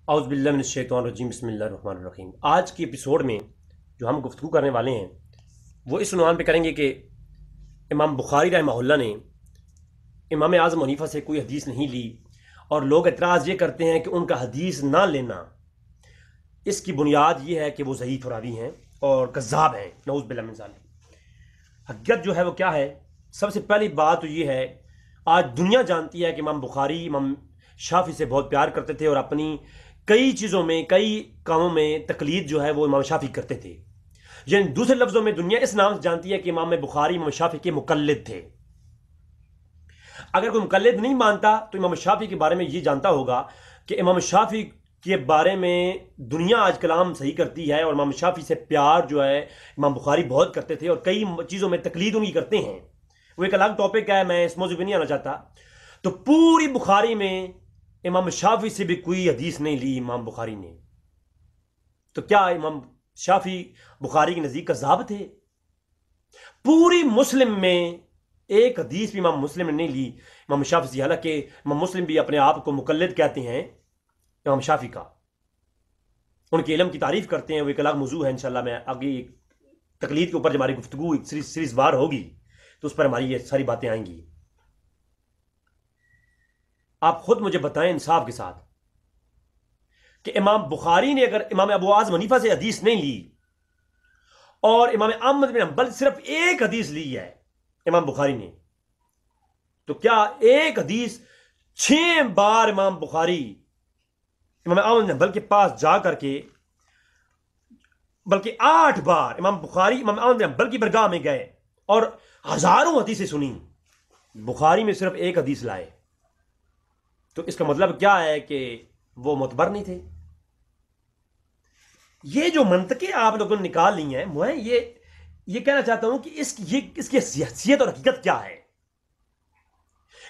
اعوذ باللہ من الشیطان الرجیم بسم اللہ الرحمن الرحیم۔ آج کی ایپیسوڈ میں جو ہم گفتگو کرنے والے ہیں وہ اس عنوان پہ کریں گے کہ امام بخاری رحمہ اللہ نے امام اعظم حنیفہ سے کوئی حدیث نہیں لی، اور لوگ اعتراض یہ کرتے ہیں کہ ان کا حدیث نہ لینا، اس کی بنیاد یہ ہے کہ وہ ضعیف راوی ہیں اور کذاب ہیں، نعوذ باللہ من ذالک۔ حقیقت جو ہے وہ کیا ہے؟ سب سے پہلی بات تو یہ ہے، آج دنیا جانتی ہے کہ امام بخاری امام شافعی سے بہت پیار کرتے تھے اور اپنی کئی چیزوں میں، کئی کاموں میں تقلید جو ہے وہ امام شافعی کرتے تھے۔ یعنی دوسرے لفظوں میں دنیا اس نام سے جانتی ہے کہ امام بخاری امام شافعی کے مقلد تھے۔ اگر کوئی مقلد نہیں مانتا تو امام شافعی کے بارے میں یہ جانتا ہوگا کہ امام شافعی کے بارے میں دنیا آج کلام صحیح کرتی ہے، اور امام شافعی سے پیار جو ہے امام بخاری بہت کرتے تھے اور کئی چیزوں میں تقلید ان کی کرتے ہیں۔ وہ ایک الگ ٹاپک ہے، میں اس موضوع پہ نہیں آنا چاہتا۔ تو پوری بخاری میں امام شافعی سے بھی کوئی حدیث نہیں لی امام بخاری نے، تو کیا امام شافعی بخاری کے نزدیک کذاب تھے؟ پوری مسلم میں ایک حدیث بھی امام مسلم نے نہیں لی امام شافعی سے، حالانکہ امام مسلم بھی اپنے آپ کو مقلد کہتے ہیں امام شافعی کا، ان کے علم کی تعریف کرتے ہیں، وہ ایک الگ موضوع ہے۔ انشاءاللہ میں آگے تقلید کے اوپر جب ہماری گفتگو ایک سیریز وار ہوگی تو اس پر ہماری یہ ساری باتیں آئیں گی۔ آپ خود مجھے بتائیں انصاف کے ساتھ کہ امام بخاری نے اگر امام ابو اعظم حنیفہ سے حدیث نہیں لی اور امام احمد بن حنبل صرف ایک حدیث لی ہے امام بخاری نے، تو کیا ایک حدیث 6 بار امام بخاری امام احمد بن حنبل کے پاس جا کر کے، بلکہ 8 بار امام بخاری امام احمد بن حنبل کی برگاہ میں گئے اور ہزاروں حدیثیں سنی، بخاری میں صرف ایک حدیث لائے، تو اس کا مطلب کیا ہے کہ وہ معتبر نہیں تھے؟ یہ جو منطقیں آپ لوگوں نے نکال لی ہیں، میں یہ کہنا چاہتا ہوں کہ اس کی حیثیت اور حقیقت کیا ہے۔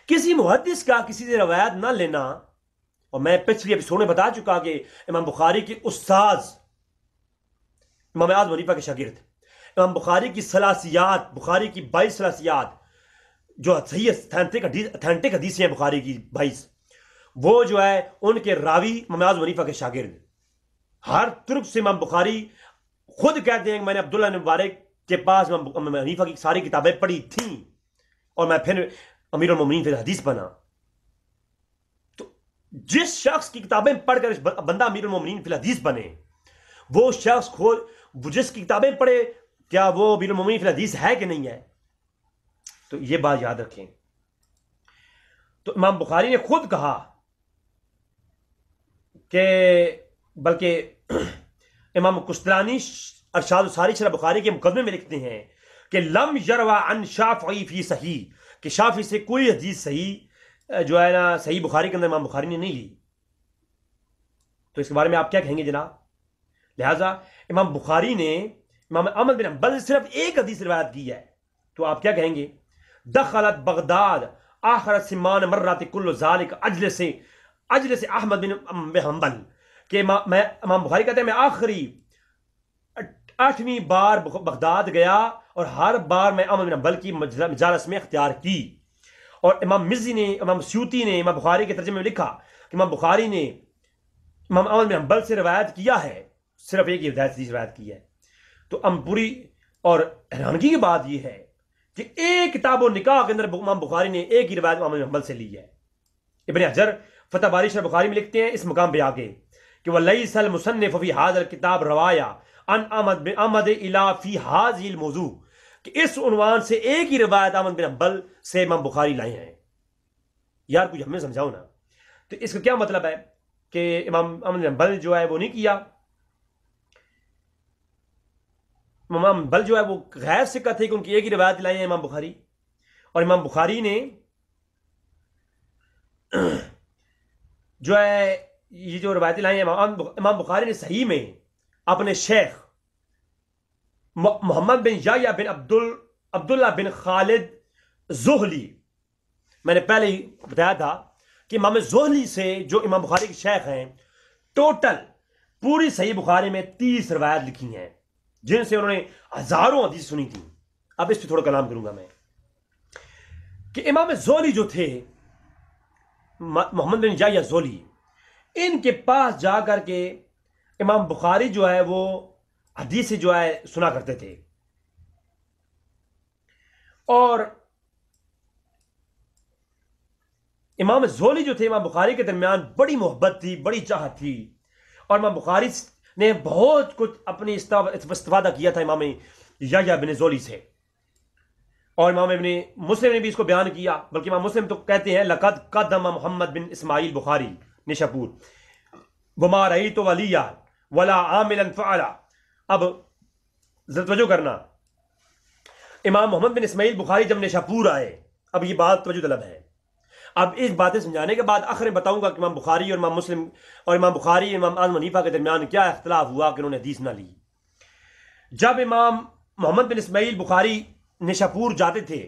کسی محدث کا کسی سے روایت نہ لینا، اور میں پچھلی ایپیسوڈ میں بتا چکا کہ امام بخاری کے استاذ امام اعظم حنیفہ کے شاگرد امام بخاری کی ثلاثیات، بخاری کی 22 ثلاثیات جو صحیح اتھینٹک حدیثیں ہیں بخاری کی 22، وہ جو ہے ان کے راوی امام اعظم حنیفہ کے شاگرد۔ ہر ترک سے امام بخاری خود کہتے ہیں کہ میں نے عبداللہ بن مبارک کے پاس امام حنیفہ کی ساری کتابیں پڑھی تھیں اور میں پھر امیر المومنین فی الحدیث بنا۔ تو جس شخص کی کتابیں پڑھ کر بندہ امیر المومنین فی الحدیث بنے، وہ شخص جس کی کتابیں پڑھے، کیا وہ امیر المومنین فی الحدیث ہے کہ نہیں ہے؟ تو یہ بات یاد رکھیں۔ تو امام بخاری نے خود کہا کہ، بلکہ امام قسطلانی ارشاد الساری شرح بخاری کے مقدمے میں لکھتے ہیں کہ لم یروا عن شافعی فی صحیح، کہ شافعی سے کوئی حدیث صحیح جو ہے نا صحیح بخاری کے اندر امام بخاری نے نہیں لی۔ تو اس کے بارے میں آپ کیا کہیں گے جناب؟ لہٰذا امام بخاری نے امام احمد بن حنبل سے صرف ایک حدیث روایت کی ہے، تو آپ کیا کہیں گے؟ دخلت بغداد آخر سمان مرات کل ذالک اجلس احمد بن حنبل، کہ امام بخاری کہتے ہیں میں آخری 8ویں بار بغداد گیا اور ہر بار میں احمد بن حنبل کی مجالس میں اختیار کی۔ اور امام مزی نے، امام سیوطی نے امام بخاری کے ترجمے میں لکھا کہ امام بخاری نے امام احمد بن حنبل سے روایت کیا ہے، صرف ایک ہی روایت کی ہے۔ تو پوری اور حیرانگی کی بات یہ ہے کہ ایک کتاب و نکاح کے اندر امام بخاری نے ایک ہی روایت احمد بن حنبل سے لی ہے۔ ابن حجر فتح باری شرح بخاری میں لکھتے ہیں اس مقام پہ آگے کہ وَلَيْسَ الْمُصَنِّفُ فِي هَذَا الْكِتَابِ رَوَايَا عَنْ احمد إِلَى فِي هَذِهِ الْمَوْضُوع، کہ اس عنوان سے ایک ہی روایت احمد بن حنبل سے امام بخاری لائے ہیں۔ یار کچھ ہمیں سمجھاؤ نا۔ تو اس کا کیا مطلب ہے کہ امام احمد بن حنبل جو ہے وہ نہیں کیا، امام حنبل جو ہے وہ غیر ثقہ تھے کہ ان کی ایک ہی روایت لائے ہیں امام بخاری، اور امام بخاری نے جو ہے یہ جو روایتیں لائی ہیں، امام بخاری نے صحیح میں اپنے شیخ محمد بن یحییٰ بن عبداللہ بن خالد زہلی، میں نے پہلے ہی بتایا تھا کہ امام زہلی سے جو امام بخاری کے شیخ ہیں، ٹوٹل پوری صحیح بخاری میں 30 روایت لکھی ہیں جن سے انہوں نے ہزاروں حدیث سنی تھی۔ اب اس پہ تھوڑا کلام کروں گا میں کہ امام زہلی جو تھے، محمد بن یحییٰ زہلی، ان کے پاس جا کر کے امام بخاری جو ہے وہ حدیث جو ہے سنا کرتے تھے، اور امام زولی جو تھے امام بخاری کے درمیان بڑی محبت تھی، بڑی چاہت تھی، اور امام بخاری نے بہت کچھ اپنی استفادہ کیا تھا امام یحییٰ بن زولی سے، اور امام ابن مسلم نے بھی اس کو بیان کیا، بلکہ امام مسلم تو کہتے ہیں لقد قدم محمد بن اسماعیل بخاری نشاپور وما رأیت ولیا ولا عاملا فعلا۔ اب توجہ کرنا، امام محمد بن اسماعیل بخاری جب نشاپور آئے، اب یہ بات توجہ طلب ہے، اب اس باتیں سمجھانے کے بعد آخر میں بتاؤں گا کہ امام بخاری اور امام مسلم اور امام بخاری امام اعظم حنیفہ کے درمیان کیا اختلاف ہوا کہ انہوں نے حدیث نہ لی۔ جب امام محمد بن اسماعیل بخاری نشاپور جاتے تھے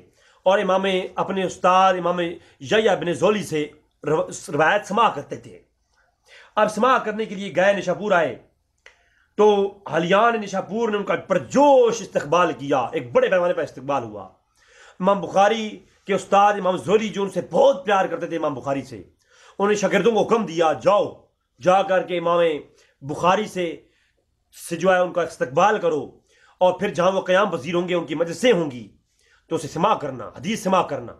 اور امام اپنے استاد امام یحییٰ بن زولی سے روایت سماع کرتے تھے، اب سماع کرنے کے لیے گئے، نشاپور آئے تو اہلیان نشاپور نے ان کا پرجوش استقبال کیا، ایک بڑے پیمانے پر استقبال ہوا۔ امام بخاری کے استاد امام زولی جو ان سے بہت پیار کرتے تھے امام بخاری سے، انہوں نے شاگردوں کو حکم دیا جاؤ جا کر کے امام بخاری سے جو ہے ان کا استقبال کرو، اور پھر جہاں وہ قیام پذیر ہوں گے، ان کی مجلسیں ہوں گی تو اسے سماع کرنا، حدیث سماع کرنا۔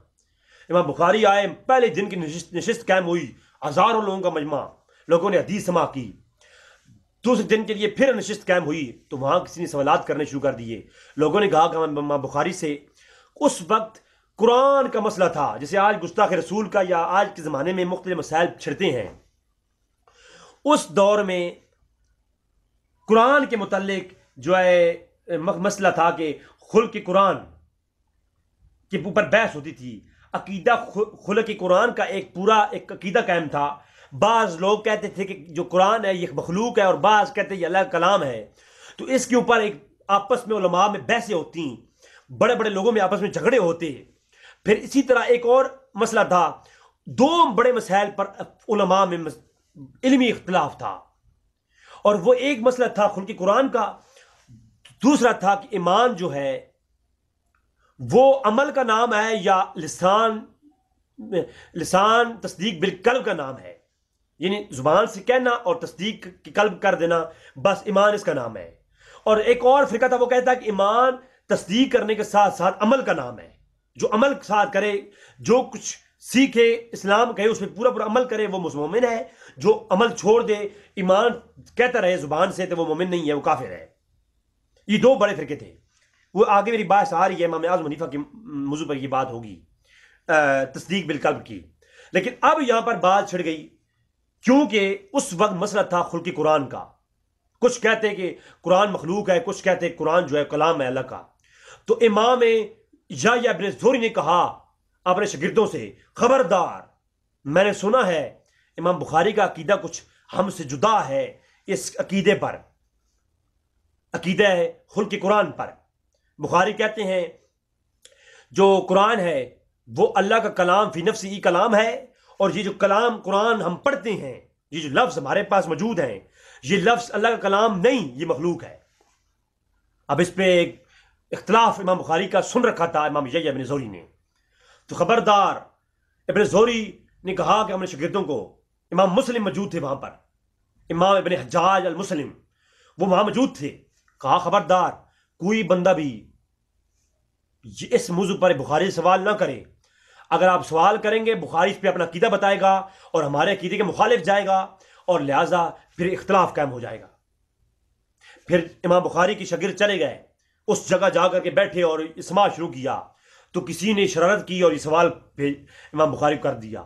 امام بخاری آئے، پہلے دن کی نشست قائم ہوئی، ہزاروں لوگوں کا مجمع، لوگوں نے حدیث سماع کی۔ دوسرے دن کے لیے پھر نشست قائم ہوئی تو وہاں کسی نے سوالات کرنے شروع کر دیے۔ لوگوں نے کہا کہ امام بخاری سے اس وقت قرآن کا مسئلہ تھا، جیسے آج گستاخ رسول کا یا آج کے زمانے میں مختلف مسائل چھڑتے ہیں، اس دور میں قرآن کے متعلق جو ہے مسئلہ تھا کہ خلق قرآن کے اوپر بحث ہوتی تھی، عقیدہ خلق قرآن کا ایک عقیدہ قائم تھا۔ بعض لوگ کہتے تھے کہ جو قرآن ہے یہ مخلوق ہے، اور بعض کہتے ہیں یہ اللہ کا کلام ہے، تو اس کے اوپر ایک آپس میں علماء میں بحثیں ہوتی، بڑے بڑے لوگوں میں آپس میں جھگڑے ہوتے۔ پھر اسی طرح ایک اور مسئلہ تھا، دو بڑے مسائل پر علماء میں علمی اختلاف تھا، اور وہ ایک مسئلہ تھا خلق قرآن کا، دوسرا تھا کہ ایمان جو ہے وہ عمل کا نام ہے یا لسان تصدیق بالقلب کا نام ہے، یعنی زبان سے کہنا اور تصدیق کی قلب کر دینا، بس ایمان اس کا نام ہے۔ اور ایک اور فرقہ تھا، وہ کہتا ہے کہ ایمان تصدیق کرنے کے ساتھ ساتھ عمل کا نام ہے، جو عمل کے ساتھ کرے، جو کچھ سیکھے اسلام کہے اس پہ پورا پورا عمل کرے وہ مومن ہے، جو عمل چھوڑ دے ایمان کہتا رہے زبان سے تو وہ مومن نہیں ہے، وہ کافر ہے۔ یہ دو بڑے فرقے تھے، وہ آگے میری بات آ رہی ہے، امام اعظم حنیفہ کے موضوع پر یہ بات ہوگی تصدیق بالقلب کی، لیکن اب یہاں پر بات چھڑ گئی کیونکہ اس وقت مسئلہ تھا خلق قرآن کا۔ کچھ کہتے کہ قرآن مخلوق ہے، کچھ کہتے قرآن جو ہے کلام ہے اللہ کا۔ تو امام یحییٰ بن زولی نے کہا اپنے شاگردوں سے، خبردار، میں نے سنا ہے امام بخاری کا عقیدہ کچھ ہم سے جدا ہے، اس عقیدے پر، عقیدہ ہے خلق قرآن پر۔ بخاری کہتے ہیں جو قرآن ہے وہ اللہ کا کلام فی نفسی کلام ہے، اور یہ جو کلام قرآن ہم پڑھتے ہیں، یہ جو لفظ ہمارے پاس موجود ہیں، یہ لفظ اللہ کا کلام نہیں، یہ مخلوق ہے۔ اب اس پہ ایک اختلاف امام بخاری کا سن رکھا تھا امام یحییٰ بن زولی نے، تو خبردار، ابن زولی نے کہا کہ ہم نے شاگردوں کو، امام مسلم موجود تھے وہاں پر، امام ابن حجاج المسلم وہ وہاں موجود تھے، کہا خبردار کوئی بندہ بھی اس موضوع پر بخاری سے سوال نہ کرے، اگر آپ سوال کریں گے بخاری اس پہ اپنا عقیدہ بتائے گا اور ہمارے عقیدے کے مخالف جائے گا، اور لہٰذا پھر اختلاف قائم ہو جائے گا۔ پھر امام بخاری کی شاگرد چلے گئے، اس جگہ جا کر کے بیٹھے اور سماع شروع کیا، تو کسی نے شرارت کی اور یہ سوال امام بخاری کو کر دیا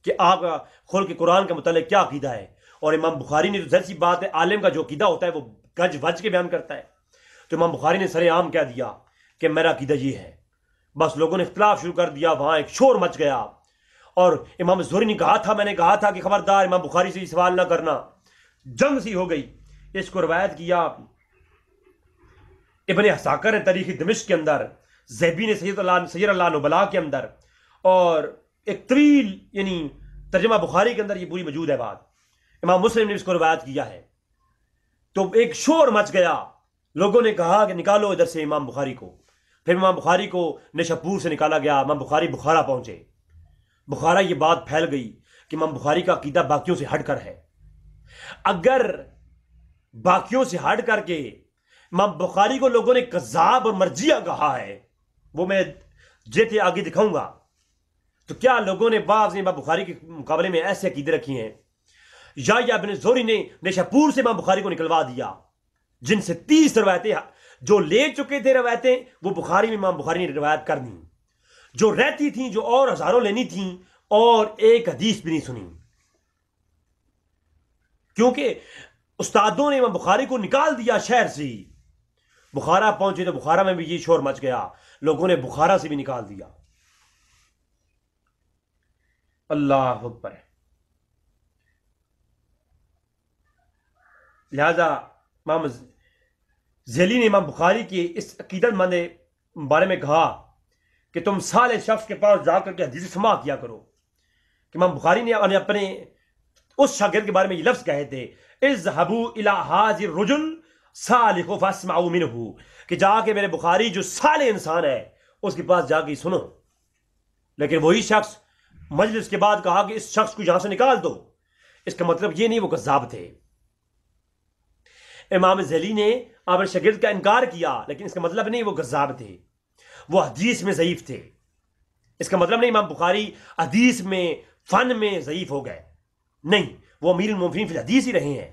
کہ آپ خلق قرآن کے متعلق کیا عقیدہ ہے، اور امام بخاری نے تو ظاہر سی بات ہے، عالم کا جو عقیدہ ہوتا ہے وہ گج وج کے بیان کرتا ہے، تو امام بخاری نے سر عام کہہ دیا کہ میرا عقیدہ یہ ہے۔ بس لوگوں نے اختلاف شروع کر دیا، وہاں ایک شور مچ گیا، اور امام زہری نے کہا تھا، میں نے کہا تھا کہ خبردار امام بخاری سے یہ سوال نہ کرنا، جنگ سی ہو گئی۔ اس کو روایت کیا ابن عساکر نے تاریخ دمشق کے اندر، زیبی نے سیر اللہ نبلا کے اندر، اور ایک طویل یعنی ترجمہ بخاری کے اندر یہ پوری موجود ہے بات، امام مسلم نے اس کو روایت کیا ہے۔ تو ایک شور مچ گیا، لوگوں نے کہا کہ نکالو ادھر سے امام بخاری کو۔ پھر امام بخاری کو نشاپور سے نکالا گیا، امام بخاری بخارا پہنچے، بخارا یہ بات پھیل گئی کہ امام بخاری کا عقیدہ باقیوں سے ہٹ کر ہے. اگر باقیوں سے ہٹ کر کے امام بخاری کو لوگوں نے کذاب اور مرجیہ کہا ہے، وہ میں جیتے آگے دکھاؤں گا، تو کیا لوگوں نے بعض امام بخاری کے مقابلے میں ایسے عقیدے رکھی ہیں؟ یا ابن زوری نے نیشاپور سے امام بخاری کو نکلوا دیا، جن سے 30 روایتیں جو لے چکے تھے روایتیں، وہ بخاری میں امام بخاری نے روایت کر دی، جو رہتی تھیں، جو اور ہزاروں لینی تھیں، اور ایک حدیث بھی نہیں سنی، کیونکہ استادوں نے امام بخاری کو نکال دیا شہر سے ہی. بخارا پہنچے تو بخارا میں بھی یہ شور مچ گیا، لوگوں نے بخارا سے بھی نکال دیا. اللہ اکبر. لہذا امام ذیلی نے امام بخاری کی اس عقیدت مند بارے میں کہا کہ تم صالح شخص کے پاس جا کر کے حدیث سما کیا کرو. کہ امام بخاری نے اپنے اس شاگرد کے بارے میں یہ لفظ کہے تھے، اذهبوا الى هذا الرجل صالح فاسمعوا منه، کہ جا کے میرے بخاری جو صالح انسان ہے اس کے پاس جا کے سنو. لیکن وہی شخص مجلس کے بعد کہا کہ اس شخص کو یہاں سے نکال دو. اس کا مطلب یہ نہیں وہ کذاب تھے. امام ذیلی نے اپنے شاگرد کا انکار کیا، لیکن اس کا مطلب نہیں وہ کذاب تھے، وہ حدیث میں ضعیف تھے. اس کا مطلب نہیں امام بخاری حدیث میں فن میں ضعیف ہو گئے، نہیں، وہ امیر المومنین فی الحدیث ہی رہے ہیں.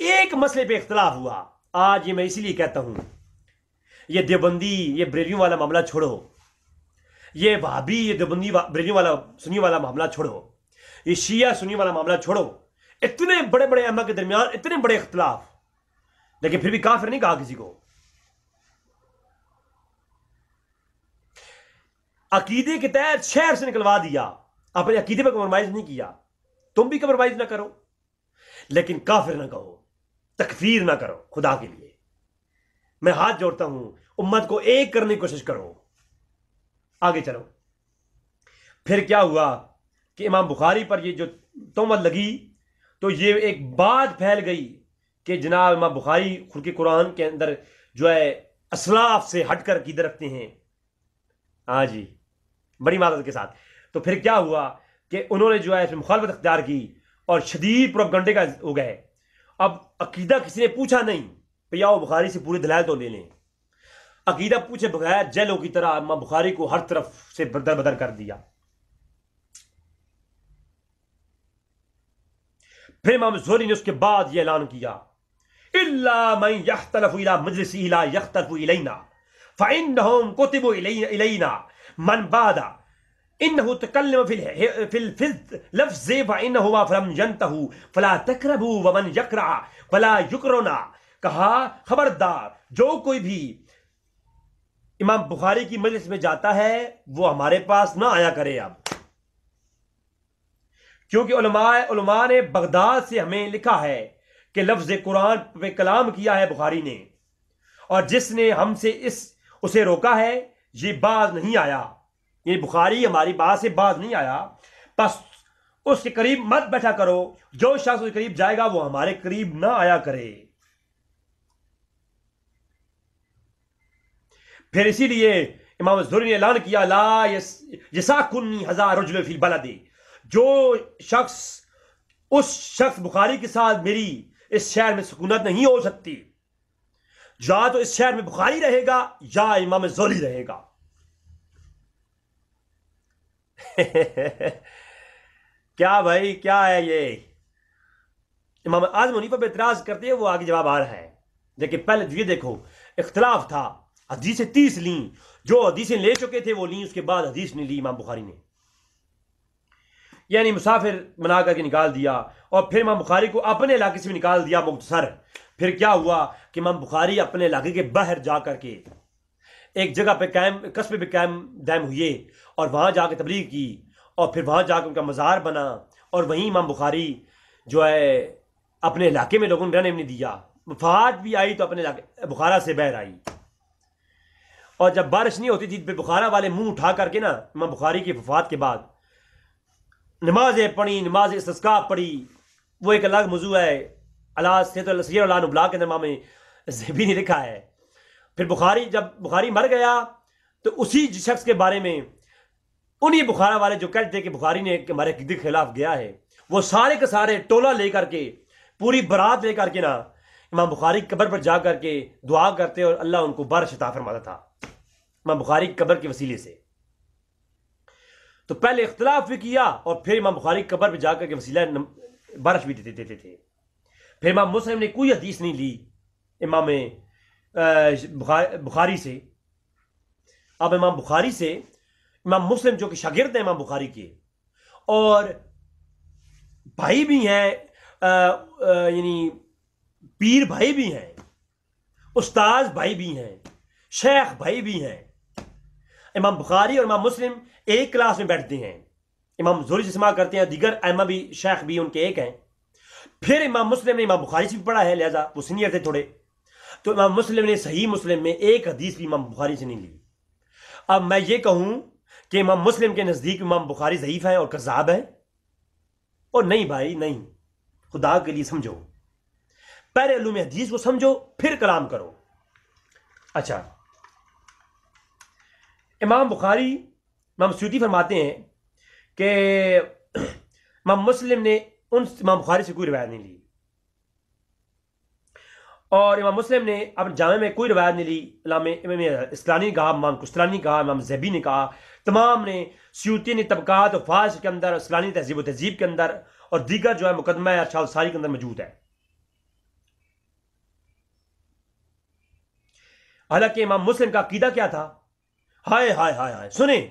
ایک مسئلے پہ اختلاف ہوا، آج یہ میں اسی لیے کہتا ہوں، یہ دیوبندی یہ بریلیوں والا معاملہ چھوڑو، یہ وہابی یہ دیوبندی بریلیوں والا سنی والا معاملہ چھوڑو، یہ شیعہ سنی والا معاملہ چھوڑو. اتنے بڑے بڑے ائمہ کے درمیان اتنے بڑے اختلاف، لیکن پھر بھی کافر نہیں کہا کسی کو. عقیدے کے تحت شہر سے نکلوا دیا، اپنے عقیدے پر کمپرومائز نہیں کیا. تم بھی کمپرومائز نہ کرو، لیکن کافر نہ کہو، تکفیر نہ کرو. خدا کے لیے میں ہاتھ جوڑتا ہوں، امت کو ایک کرنے کی کوشش کرو. آگے چلو. پھر کیا ہوا کہ امام بخاری پر یہ جو تہمت لگی تو یہ ایک بات پھیل گئی کہ جناب امام بخاری خلق قرآن کے اندر جو ہے اسلاف سے ہٹ کر عقیدہ رکھتے ہیں. ہاں جی، بڑی معذرت کے ساتھ. تو پھر کیا ہوا کہ انہوں نے جو ہے اس میں مخالفت اختیار کی اور شدید پروپیگنڈے کا ہو گئے. اب عقیدہ کسی نے پوچھا نہیں، پیاؤ بخاری سے پورے دلائل تو لے لیں. عقیدہ پوچھے بغیر جیلوں کی طرح امام بخاری کو ہر طرف سے بدر بدر کر دیا. پھر امام زہری نے اس کے بعد یہ اعلان کیا، الا من يختلف الى مجلسه لا يختلف الينا فانهم كتبوا الينا من بعد انه تكلم في اللفظ فانه فلم ينتهوا فلا تقربوا ومن يقرع فلا يقرنا. کہا خبردار جو کوئی بھی امام بخاری کی مجلس میں جاتا ہے وہ ہمارے پاس نہ آیا کرے. اب کیونکہ علماء نے بغداد سے ہمیں لکھا ہے کہ لفظ قرآن پہ کلام کیا ہے بخاری نے، اور جس نے ہم سے اسے روکا ہے یہ باز نہیں آیا. یہ بخاری ہماری بات سے باز نہیں آیا، بس اس کے قریب مت بیٹھا کرو. جو شخص اس کے قریب جائے گا وہ ہمارے قریب نہ آیا کرے. پھر اسی لیے امام زہری نے اعلان کیا، لا یساکنی ہزار رجل فی البلد، جو اس شخص بخاری کے ساتھ میری اس شہر میں سکونت نہیں ہو سکتی. یا تو اس شہر میں بخاری رہے گا یا امام زہری رہے گا. کیا بھائی کیا ہے یہ؟ امام اعظم حنیفہ پہ اعتراض کرتے ہیں، وہ آگے جواب آ رہا ہے. لیکن پہلے یہ دیکھو، اختلاف تھا، حدیثیں 30 لیں، جو حدیثیں لے چکے تھے وہ لیں، اس کے بعد حدیث نہیں لی امام بخاری نے، یعنی مسافر بنا کر کے نکال دیا. اور پھر امام بخاری کو اپنے علاقے سے بھی نکال دیا مختصر. پھر کیا ہوا کہ امام بخاری اپنے علاقے کے باہر جا کر کے ایک جگہ پہ قصبے پہ قائم دائم ہوئے اور وہاں جا کے تبلیغ کی، اور پھر وہاں جا کے ان کا مزار بنا، اور وہیں امام بخاری جو ہے اپنے علاقے میں لوگوں نے رہنے نہیں دیا. وفات بھی آئی تو اپنے علاقے بخارا سے باہر آئی، اور جب بارش نہیں ہوتی تھی پھر بخارا والے منہ اٹھا کر کے نا امام بخاری کی وفات کے بعد نمازیں پڑھی، نماز استسقاء پڑھی. وہ ایک الگ موضوع ہے، سیر اللہ نبلا کے نامہ میں بھی نہیں لکھا ہے. پھر جب بخاری مر گیا تو اسی شخص کے بارے میں انہی بخارا والے جو کہتے ہیں کہ بخاری نے ہمارے عقیدے کے خلاف گیا ہے، وہ سارے کے سارے ٹولہ لے کر کے، پوری برات لے کر کے نا امام بخاری کی قبر پر جا کر کے دعا کرتے اور اللہ ان کو بارش عطا فرماتا تھا امام بخاری کی قبر کے وسیلے سے۔ تو پہلے اختلاف بھی کیا اور پھر امام بخاری کی قبر پہ جا کر کے وسیلہ بارش بھی دیتے تھے۔ پھر امام مسلم نے کوئی حدیث نہیں لی امام بخاری سے۔ اب امام بخاری سے امام مسلم جو کہ شاگرد ہیں امام بخاری کے اور بھائی بھی ہیں، یعنی پیر بھائی بھی ہیں، استاذ بھائی بھی ہیں، شیخ بھائی بھی ہیں، امام بخاری اور امام مسلم ایک کلاس میں بیٹھتے ہیں، امام زہری سے سماع کرتے ہیں، دیگر ائمہ بھی شیخ بھی ان کے ایک ہیں۔ پھر امام مسلم نے امام بخاری سے بھی پڑھا ہے، لہذا وہ سینئر تھے تھوڑے، تو امام مسلم نے صحیح مسلم میں ایک حدیث بھی امام بخاری سے نہیں لی۔ اب میں یہ کہوں کہ امام مسلم کے نزدیک امام بخاری ضعیف ہیں اور کذاب ہیں؟ اور نہیں بھائی نہیں، خدا کے لیے سمجھو، پہلے علوم حدیث کو سمجھو پھر کلام کرو۔ اچھا، امام بخاری، امام سیوطی فرماتے ہیں کہ امام مسلم نے ان امام بخاری سے کوئی روایت نہیں لی، اور امام مسلم نے اپنے جامع میں کوئی روایت نہیں لی۔ امام اسقلانی نے کہا، امام کستلانی نے کہا، امام زیبی نے کہا، تمام نے، سیوطی نے طبقات و فاضل کے اندر، اسقلانی تہذیب و تہذیب کے اندر، اور دیگر جو ہے مقدمہ ارشاد ساری کے اندر موجود ہے۔ حالانکہ امام مسلم کا عقیدہ کیا تھا؟ ہائے ہائے ہائے ہائے، سنیں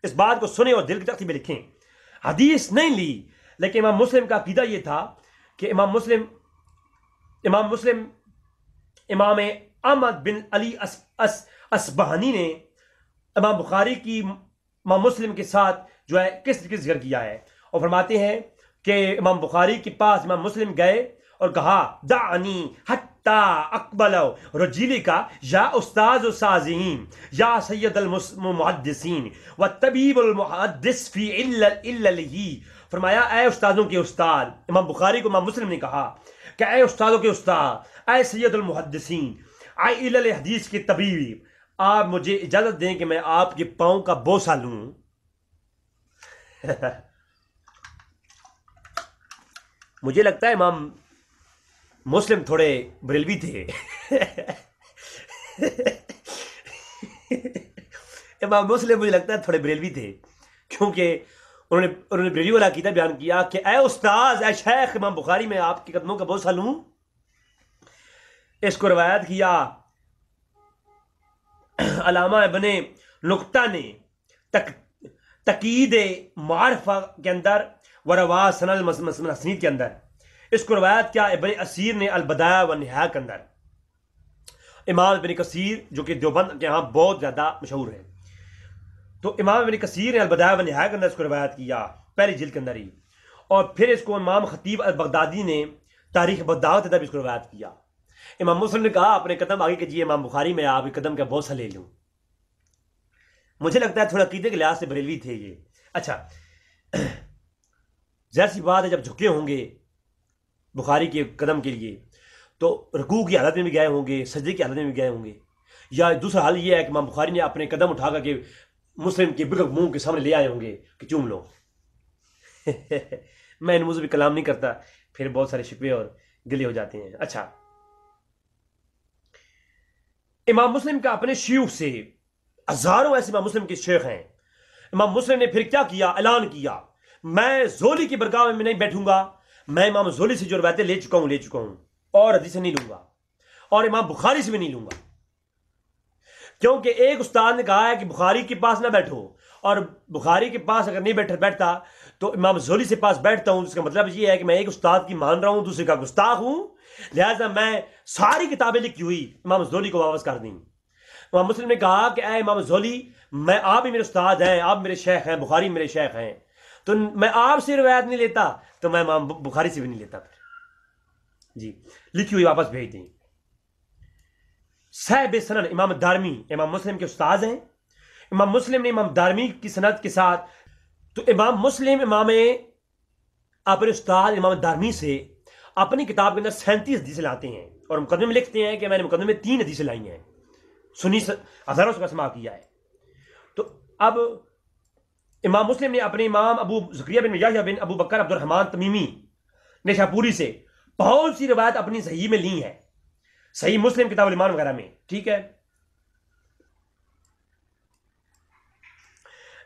اس بات کو، سنیں اور دل کی تختی میں لکھیں۔ حدیث نہیں لی، لیکن امام مسلم کا عقیدہ یہ تھا کہ امام مسلم امام احمد بن علی اصبہانی نے امام بخاری کی امام مسلم کے ساتھ جو ہے کس ذکر کیا ہے، اور فرماتے ہیں کہ امام بخاری کے پاس امام مسلم گئے اور کہا، دعنی حتی اقبل رجلی کا یا استاذ السازین یا سید المحدثین و طبیب المحدث فی عللہ، فرمایا اے استادوں کے استاد، امام بخاری کو امام مسلم نے کہا کہ اے استادوں کے استاد، اے سید المحدثین، اے علل حدیث کے طبیب، آپ مجھے اجازت دیں کہ میں آپ کے پاؤں کا بوسہ لوں۔ مجھے لگتا ہے امام مسلم تھوڑے بریلوی تھے۔ امام مسلم مجھے لگتا ہے تھوڑے بریلوی تھے، کیونکہ انہوں نے بریلوی والا عقیدہ بیان کیا کہ اے استاذ، اے شیخ امام بخاری، میں آپ کے قدموں کا بوسہ لوں۔ اس کو روایت کیا علامہ ابن نقطہ نے تقیید معرفہ کے اندر وروا سند المسنید کے اندر، اس کو روایت کیا ابن اسیر نے البدایہ و نہایہ کے اندر۔ امام ابن کثیر جو کہ دیوبند کے ہاں بہت زیادہ مشہور ہے، تو امام ابن کثیر نے البدایہ و نہایہ کے اندر اس کو روایت کیا، پہلی جلد کے اندر ہی، اور پھر اس کو امام خطیب البغدادی نے تاریخ بغداد کے اندر بھی اس کو روایت کیا۔ امام مسلم نے کہا اپنے قدم آگے کیجیے امام بخاری، میں آپ کے قدم کا بوسہ لے لوں۔ مجھے لگتا ہے تھوڑا عقیدے کے لحاظ سے بریلوی تھے یہ۔ اچھا، ظاہر سی بات ہے جب جھکے ہوں گے بخاری کے قدم کے لیے تو رکوع کی حالت میں بھی گئے ہوں گے، سجدے کی حالت میں بھی گئے ہوں گے، یا دوسرا حال یہ ہے کہ امام بخاری نے اپنے قدم اٹھا کر کے مسلم کے بالکل منہ کے سامنے لے آئے ہوں گے کہ چوم لو۔ میں ان موضوع پہ کلام نہیں کرتا، پھر بہت سارے شکوے اور گلے ہو جاتے ہیں۔ اچھا، امام مسلم کا اپنے شیوخ سے ہزاروں ایسے امام مسلم کے شیخ ہیں۔ امام مسلم نے پھر کیا کیا؟ اعلان کیا، میں زولی کی برگاہ میں نہیں بیٹھوں گا، میں امام زولی سے جو روایتیں لے چکا ہوں اور حدیثیں نہیں لوں گا، اور امام بخاری سے بھی نہیں لوں گا، کیونکہ ایک استاد نے کہا ہے کہ بخاری کے پاس نہ بیٹھو، اور بخاری کے پاس اگر نہیں بیٹھتا تو امام زولی سے پاس بیٹھتا ہوں، اس کا مطلب یہ ہے کہ میں ایک استاد کی مان رہا ہوں، دوسرے کا گستاخ ہوں، لہذا میں ساری کتابیں لکھی ہوئی امام زولی کو واپس کر دیں۔ امام مسلم نے کہا کہ اے امام زولی، میں آپ ہی میرے استاد ہیں، آپ میرے شیخ ہیں، بخاری میرے شیخ ہیں، تو میں آپ سے روایت نہیں لیتا تو میں امام بخاری سے بھی نہیں لیتا۔ پھر جی لکھی ہوئی واپس بھیج دیں۔ صاحب سنن امام دارمی امام مسلم کے استاد ہیں۔ امام مسلم نے امام دارمی کی سند کے ساتھ، تو امام مسلم امام اپنے استاد امام دارمی سے اپنی کتاب کے اندر 37 حدیثیں لاتے ہیں، اور مقدمے میں لکھتے ہیں کہ میں نے مقدمے میں 3 حدیثیں لائی ہیں، سنی ہزاروں سے سماع کیا ہے۔ تو اب امام مسلم نے اپنے امام ابو زکریا بن یحییٰ بن ابو بکر عبد الرحمن تمیمی نیشاپوری سے بہت سی روایت اپنی صحیح میں لی ہیں، صحیح مسلم کتاب الایمان وغیرہ میں، ٹھیک ہے۔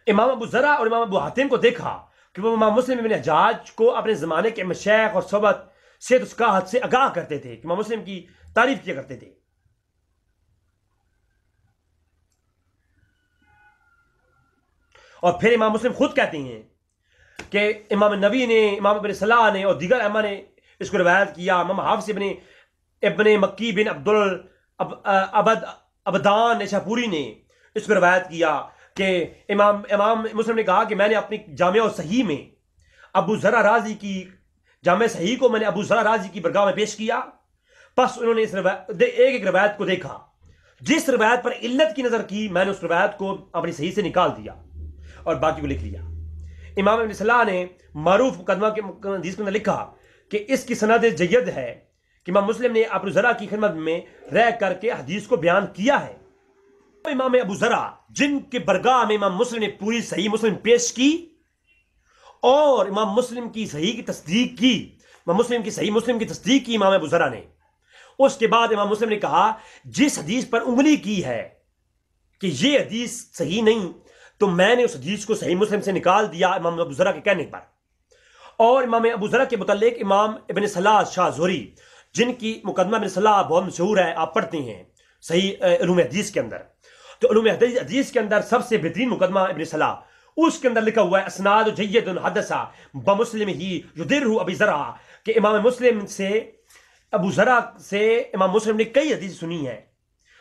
امام ابو زرع اور امام ابو حاتم کو دیکھا کہ وہ امام مسلم بن حجاج کو اپنے زمانے کے مشائخ اور صحبت سے اس کا حد سے آگاہ کرتے تھے، کہ امام مسلم کی تعریف کیا کرتے تھے۔ اور پھر امام مسلم خود کہتے ہیں کہ امام نبی نے، امام ابن صلاح نے اور دیگر ائمہ نے اس کو روایت کیا۔ امام حافظ ابن مکی بن عبدان نیشاپوری نے اس کو روایت کیا کہ امام مسلم نے کہا کہ میں نے اپنی جامع صحیح میں ابو زرع رازی کی جامع صحیح کو میں نے ابو زرع رازی کی برگاہ میں پیش کیا، پس انہوں نے اس ایک روایت کو دیکھا، جس روایت پر علت کی نظر کی میں نے اس روایت کو اپنی صحیح سے نکال دیا اور باقی کو لکھ لیا۔ امام ابن صلاح نے معروف مقدمہ کے حدیث کے اندر لکھا کہ اس کی سند جید ہے کہ امام مسلم نے ابو زرع کی خدمت میں رہ کر کے حدیث کو بیان کیا ہے۔ امام ابو زرع جن کے برگاہ میں امام مسلم نے پوری صحیح مسلم پیش کی اور امام مسلم کی صحیح کی تصدیق کی، امام مسلم کی صحیح مسلم کی تصدیق کی امام ابو زرع نے، اس کے بعد امام مسلم نے کہا جس حدیث پر انگلی کی ہے کہ یہ حدیث صحیح نہیں، تو میں نے اس حدیث کو صحیح مسلم سے نکال دیا امام ابو زرع کے کہنے پر۔ اور امام ابو زرع کے متعلق امام ابن صلاح شاہ زہری، جن کی مقدمہ ابن صلاح بہت مشہور ہے، آپ پڑھتے ہیں صحیح علوم حدیث کے اندر، تو علوم حدیث کے اندر سب سے بہترین مقدمہ ابن صلاح، اس کے اندر لکھا ہوا ہے اسناد جید حدثہ بمسلم ہی یدرہ ابی زرع، کہ امام مسلم سے ابو زرع سے امام مسلم نے کئی حدیث سنی ہیں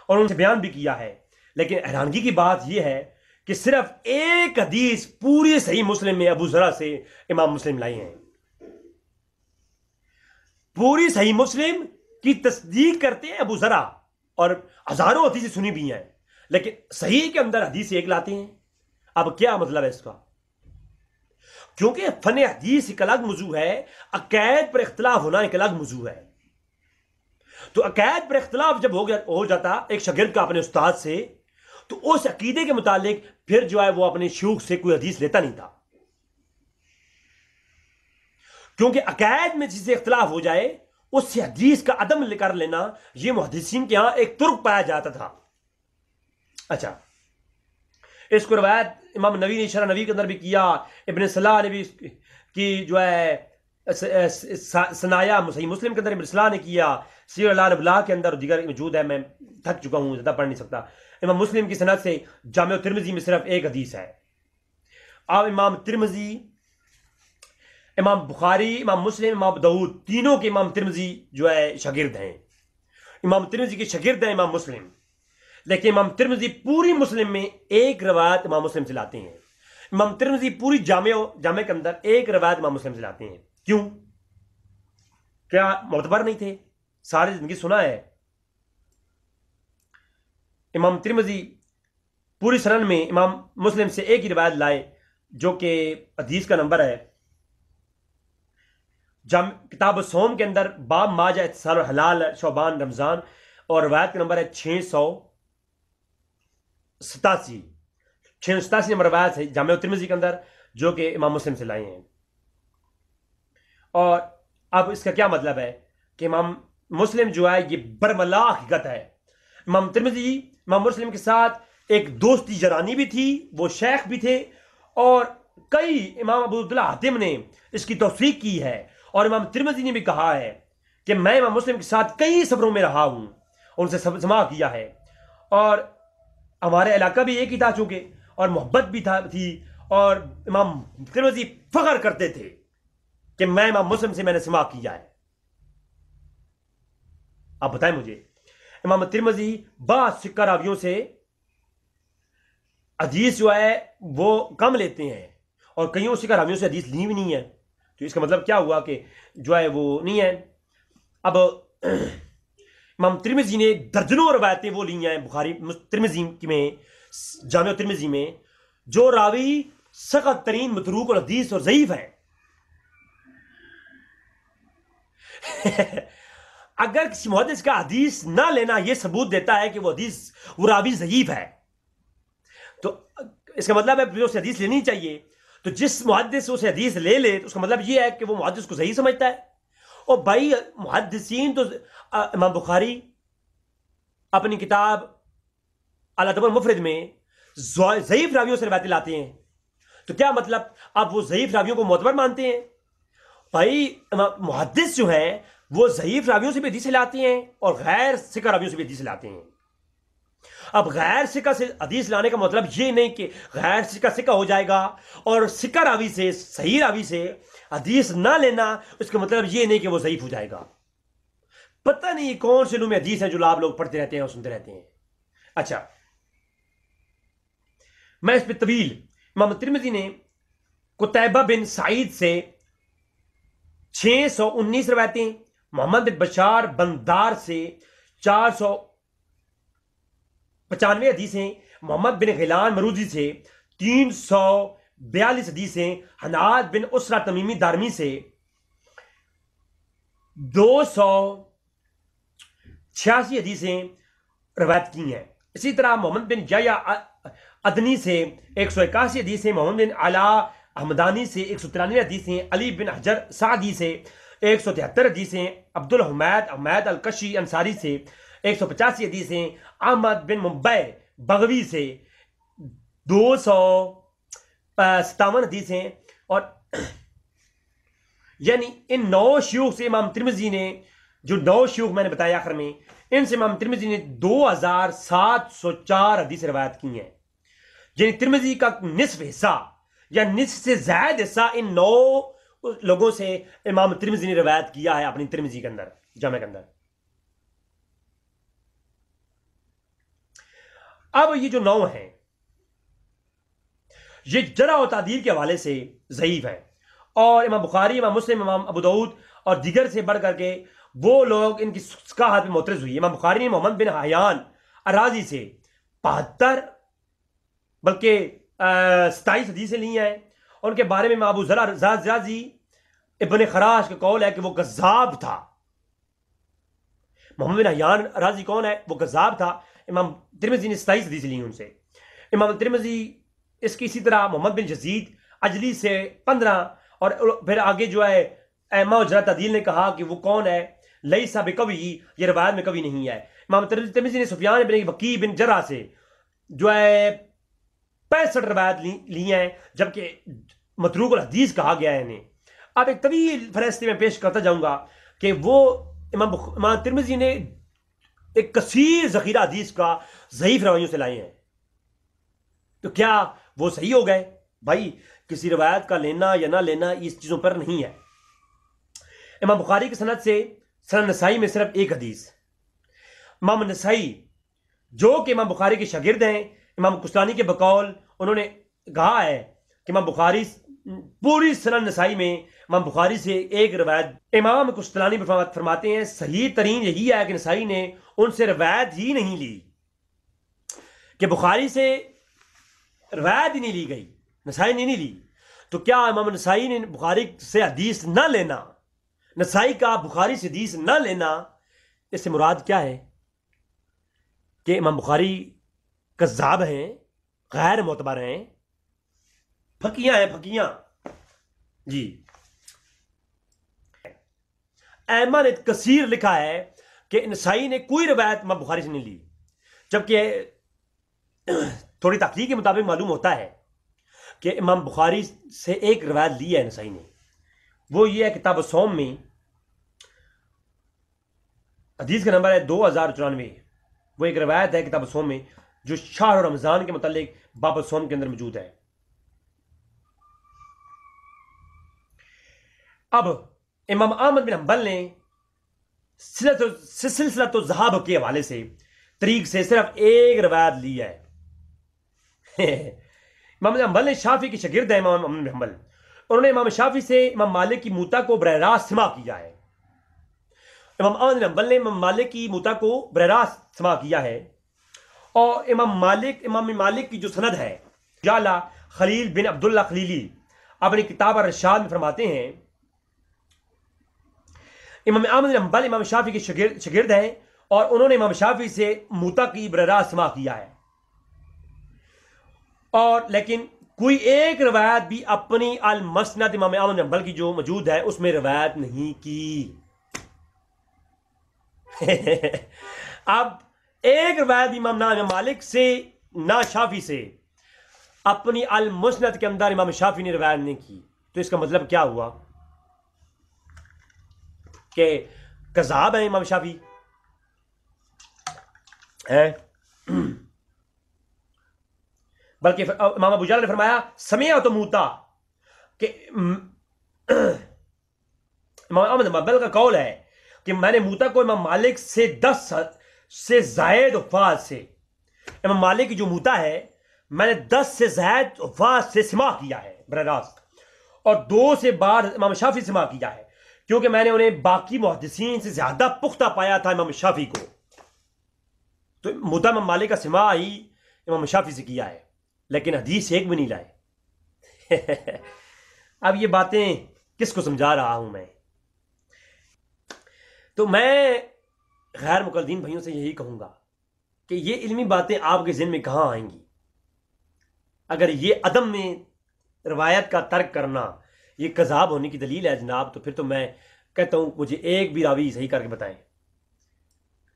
اور ان سے بیان بھی کیا ہے، لیکن حیرانگی کی بات یہ ہے کہ صرف ایک حدیث پوری صحیح مسلم میں ابو زرع سے امام مسلم لائے ہیں۔ پوری صحیح مسلم کی تصدیق کرتے ہیں ابو زرع اور ہزاروں حدیثیں سنی بھی ہیں، لیکن صحیح کے اندر حدیث ایک لاتے ہیں۔ اب کیا مطلب ہے اس کا؟ کیونکہ فن حدیث ایک الگ موضوع ہے، عقائد پر اختلاف ہونا ایک الگ موضوع ہے۔ تو عقائد پر اختلاف جب ہو جاتا ایک شاگرد کا اپنے استاد سے، تو اس عقیدے کے متعلق پھر جو ہے وہ اپنے شیوخ سے کوئی حدیث لیتا نہیں تھا، کیونکہ عقائد میں جس سے اختلاف ہو جائے اس سے حدیث کا عدم کر لینا یہ محدثین کے ہاں ایک ترک پایا جاتا تھا۔ اچھا، اس کو روایت امام نووی نے شرح نووی کے اندر بھی کیا، ابن صلاح نے بھی کی جو ہے ثنایا صحیح مسلم کے اندر ابن صلاح نے کیا، سیر اعلان ابلاغ کے اندر دیگر موجود ہے، میں تھک چکا ہوں زیادہ پڑھ نہیں سکتا۔ امام مسلم کی سند سے جامع ترمذی میں صرف ایک حدیث ہے۔ اب امام ترمذی، امام بخاری، امام مسلم، امام ابو داؤد، تینوں کے امام ترمذی جو ہے شاگرد ہیں، امام ترمذی کے شاگرد ہیں امام مسلم، لیکن امام ترمذی پوری مسلم میں ایک روایت امام مسلم سے لاتے ہیں۔ امام ترمذی پوری جامع کے اندر ایک روایت امام مسلم سے لاتے ہیں۔ کیوں؟ کیا معتبر نہیں تھے؟ ساری زندگی سنا ہے۔ امام ترمذی پوری سنن میں امام مسلم سے ایک ہی روایت لائے، جو کہ حدیث کا نمبر ہے کتاب الصوم کے اندر باب ما جاء اتصال الحلال شعبان رمضان، اور روایت کا نمبر ہے 687 نمبر روایت ہے جامع ترمذی کے اندر، جو کہ امام مسلم سے لائے ہیں۔ اور اب اس کا کیا مطلب ہے کہ امام مسلم جو ہے یہ برملا حقیقت ہے۔ امام ترمذی امام مسلم کے ساتھ ایک دوستی جرانی بھی تھی، وہ شیخ بھی تھے، اور کئی امام ابو عبداللہ حاتم نے اس کی توثیق کی ہے، اور امام ترمذی نے بھی کہا ہے کہ میں امام مسلم کے ساتھ کئی سفروں میں رہا ہوں، ان سے سماع کیا ہے، اور ہمارے علاقہ بھی ایک ہی تھا چونکہ، اور محبت بھی تھی، اور امام ترمذی فخر کرتے تھے کہ میں امام مسلم سے میں نے سماع کیا ہے۔ آپ بتائیں مجھے، امام ترمذی بعض سکہ راویوں سے حدیث جو ہے وہ کم لیتے ہیں، اور کئیوں سکہ راویوں سے حدیث لی بھی نہیں ہے، تو اس کا مطلب کیا ہوا کہ جو ہے وہ نہیں ہے۔ اب امام ترمذی نے درجنوں روایتیں وہ لی ہیں بخاری ترمذی میں، جامع ترمذی میں، جو راوی سخت ترین متروک الحدیث اور ضعیف ہے۔ اگر کسی محدث کا حدیث نہ لینا یہ ثبوت دیتا ہے کہ وہ راوی ضعیف ہے، تو اس کا مطلب ہے اسے حدیث لینی چاہیے. تو جس محدث سے اسے حدیث لے لے تو اس کا مطلب یہ ہے کہ وہ محدث کو صحیح سمجھتا ہے. اور بھائی محدثین تو امام بخاری اپنی کتاب الادب المفرد میں ضعیف راویوں سے روایتیں لاتے ہیں. تو کیا مطلب آپ وہ ضعیف راویوں کو معتبر مانتے ہیں؟ بھائی محدث جو ہیں وہ ضعیف راویوں سے بھی حدیث لاتے ہیں اور غیر ثقہ راویوں سے بھی حدیث لاتے ہیں. اب غیر ثقہ سے حدیث لانے کا مطلب یہ نہیں کہ غیر ثقہ ہو جائے گا اور ثقہ راوی سے صحیح راوی سے حدیث نہ لینا اس کا مطلب یہ نہیں کہ وہ ضعیف ہو جائے گا. پتہ نہیں کون سے علوم حدیث ہیں جو آپ لوگ پڑھتے رہتے ہیں اور سنتے رہتے ہیں. اچھا میں اس پہ طویل امام ترمذی نے قتیبہ بن سعید سے 619 روایتیں، محمد بن بشار بندار سے 495 حدیثیں، محمد بن غیلان مروزی سے 342 حدیثیں، حناد بن اسرہ تمیمی دارمی سے 286 حدیثیں روایت کی ہیں. اسی طرح محمد بن یحییٰ ادنی سے 181 حدیثیں، محمد بن علا حمدانی سے 193 حدیثیں، علی بن حجر سعدی سے 173 حدیثیں، عبد الحمید الکشی انصاری سے 185 حدیثیں، احمد بن منبع بغوی سے 257 حدیثیں. اور یعنی ان 9 شیوخ سے امام ترمذی نے، جو 9 شیوخ میں نے بتایا آخر میں، ان سے امام ترمذی نے 2704 حدیث روایت کی ہیں. یعنی ترمذی کا نصف حصہ یا نصف سے زائد حصہ ان 9 لوگوں سے امام ترمذی نے روایت کیا ہے اپنی ترمذی کے اندر، جامع کے اندر. اب یہ جو 9 ہیں یہ جرح و تعدیل کے حوالے سے ضعیف ہیں، اور امام بخاری، امام مسلم، امام ابو داؤد اور دیگر سے بڑھ کر کے وہ لوگ ان کی ثقاحت پہ معترض ہوئی. امام بخاری نے محمد بن حیان الرازی سے 72 بلکہ 27 حدیثیں لی ہیں. اور ان کے بارے میں ابو ذر رازی ابن خراش کا قول ہے کہ وہ کذاب تھا. محمد بن حیان رازی کون ہے؟ وہ کذاب تھا. امام ترمذی نے 27 حدیثیں لی ان سے. امام ترمذی اس کی اسی طرح محمد بن یزید اجلی سے 15، اور پھر آگے جو ہے ائمہ و جرح تعدیل نے کہا کہ وہ کون ہے؟ لیسا بقوی، یہ روایت میں کبھی نہیں ہے. امام ترمذی نے سفیان بن وکی بن جرح سے جو ہے 65 روایت لی ہیں، جبکہ متروک الحدیث کہا گیا ہے انہیں. اب ایک طویل فہرست میں پیش کرتا جاؤں گا کہ وہ امام ترمذی نے ایک کثیر ذخیرہ حدیث کا ضعیف روایوں سے لائے ہیں. تو کیا وہ صحیح ہو گئے؟ بھائی کسی روایت کا لینا یا نہ لینا اس چیزوں پر نہیں ہے. امام بخاری کی سند سے سند نسائی میں صرف ایک حدیث. امام نسائی جو کہ امام بخاری کے شاگرد ہیں، امام کستانی کے بقول انہوں نے کہا ہے کہ امام بخاری پوری سنن نسائی میں امام بخاری سے ایک روایت. امام کستانی فرماتے ہیں صحیح ترین یہی ہے کہ نسائی نے ان سے روایت ہی نہیں لی، کہ بخاری سے روایت ہی نہیں لی گئی، نسائی نے نہیں لی. تو کیا امام نسائی نے بخاری سے حدیث نہ لینا، نسائی کا بخاری سے حدیث نہ لینا، اس سے مراد کیا ہے؟ کہ امام بخاری کذاب ہیں، غیر معتبر ہیں، پھکیاں ہیں، پھکیاں. جی ائمہ نے کثیر لکھا ہے کہ نسائی نے کوئی روایت امام بخاری سے نہیں لی، جبکہ تھوڑی تحقیق کے مطابق معلوم ہوتا ہے کہ امام بخاری سے ایک روایت لی ہے نسائی نے. وہ یہ ہے کتاب الصوم میں، حدیث کا نمبر ہے 2094. وہ ایک روایت ہے کتاب الصوم میں جو شہر رمضان کے متعلق باب الصوم کے اندر موجود ہے. اب امام احمد بن حنبل نے سلسلۃ الذہاب کے حوالے سے طریق سے صرف ایک روایت لی ہے. امام بن حنبل نے شافعی کے شاگرد ہیں. امام احمد بن حنبل انہوں نے امام شافعی سے امام مالک کی موطا کو براہ راست سماع کیا ہے. امام احمد بن حنبل نے امام مالک کی موطا کو براہ راست سماع کیا ہے. اور امام مالک کی جو سند ہے، جالا خلیل بن عبداللہ خلیلی اپنی کتاب الرشاد میں فرماتے ہیں امام احمد بن حنبل امام شافعی کے شاگرد ہیں اور انہوں نے امام شافعی سے موطا کی براہ راست سماع کیا ہے. اور لیکن کوئی ایک روایت بھی اپنی المسند امام احمد بن حنبل کی جو موجود ہے اس میں روایت نہیں کی. اب ایک روایت امام مالک سے نہ شافعی سے اپنی المسند کے اندر امام شافعی نے روایت نہیں کی. تو اس کا مطلب کیا ہوا کہ کذاب ہے امام شافعی ہے. بلکہ امام ابو جعفر نے فرمایا سمعت موتا کہ امام احمد بن حنبل کا قول ہے کہ میں نے موتا کو امام مالک سے 10 سے زائد حفاظ سے، امام مالک کی جو موتا ہے میں نے 10 سے زائد حفاظ سے سماع کیا ہے براہ راست، اور 2 سے بعد امام شافعی سماع کیا ہے، کیونکہ میں نے انہیں باقی محدثین سے زیادہ پختہ پایا تھا امام شافعی کو. تو موتا امام مالک کا سماع ہی امام شافعی سے کیا ہے، لیکن حدیث ایک بھی نہیں لائے. اب یہ باتیں کس کو سمجھا رہا ہوں میں؟ تو میں غیر مقلدین بھائیوں سے یہی کہوں گا کہ یہ علمی باتیں آپ کے ذہن میں کہاں آئیں گی؟ اگر یہ عدم میں روایت کا ترک کرنا یہ کذاب ہونے کی دلیل ہے جناب، تو پھر تو میں کہتا ہوں مجھے ایک بھی راوی صحیح کر کے بتائیں.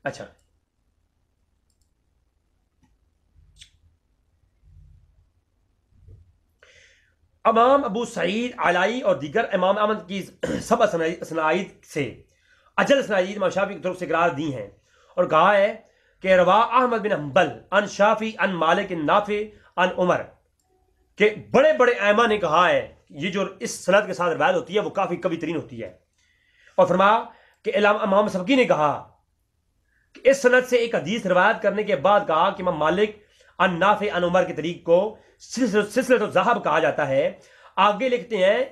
اچھا، امام ابو سعید علائی اور دیگر امام احمد کی سب اسنائد سے اجل اسنائد امام شافعی کی طرف سے قرار دی ہیں، اور کہا ہے کہ روا احمد بن حنبل ان شافعی ان مالک نافع ان عمر، کہ بڑے بڑے ائمہ نے کہا ہے یہ جو اس سند کے ساتھ روایت ہوتی ہے وہ کافی قوی ترین ہوتی ہے. اور فرمایا کہ امام سبکی نے کہا کہ اس سند سے ایک حدیث روایت کرنے کے بعد کہا کہ امام مالک ان نافع ان عمر کے طریق کو سلسلۃ الذہب کہا جاتا ہے. آگے لکھتے ہیں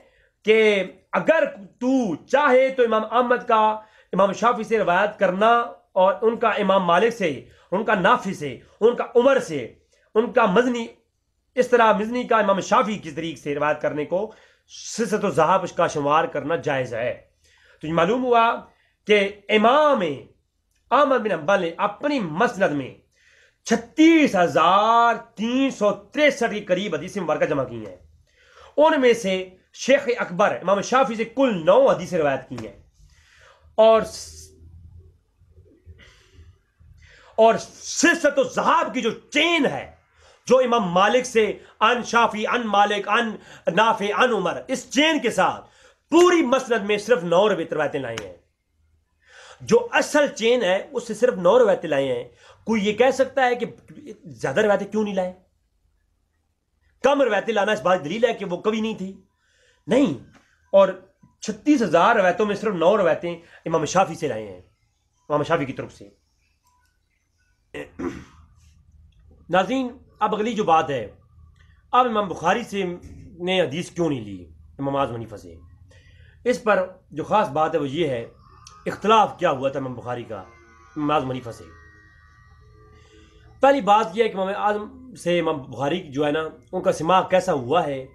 کہ اگر تو چاہے تو امام احمد کا امام شافعی سے روایت کرنا، اور ان کا امام مالک سے، ان کا نافع سے، ان کا عمر سے، ان کا مزنی، اس طرح مزنی کا امام شافعی کی طریق سے روایت کرنے کو سلسلۃ الذہب کا شمار کرنا جائز ہے. تو یہ معلوم ہوا کہ امام احمد بن حنبل نے اپنی مسند میں 36,363 کے قریب حدیثیں مبارکہ جمع کی ہیں. ان میں سے شیخ اکبر امام شافعی سے کل 9 حدیثیں روایت کی ہیں، اور سلسلۃ الذہب کی جو چین ہے جو امام مالک سے ان شافعی ان مالک ان نافع ان عمر، اس چین کے ساتھ پوری مسند میں صرف 9 روایتیں لائے ہیں. جو اصل چین ہے اس سے صرف 9 روایتیں لائے ہیں. کوئی یہ کہہ سکتا ہے کہ زیادہ روایتیں کیوں نہیں لائے؟ کم روایتیں لانا اس بات دلیل ہے کہ وہ کبھی نہیں تھی؟ نہیں. اور 36,000 روایتوں میں صرف 9 روایتیں امام شافعی سے لائے ہیں، امام شافعی کی طرف سے. ناظرین، اب اگلی جو بات ہے، اب امام بخاری سے نے حدیث کیوں نہیں لی امام اعظم حنیفہ سے؟ اس پر جو خاص بات ہے وہ یہ ہے اختلاف کیا ہوا تھا امام بخاری کا امام اعظم حنیفہ سے. پہلی بات یہ ہے کہ امام اعظم سے امام بخاری جو ہے نا ان کا سماع کیسا ہوا ہے،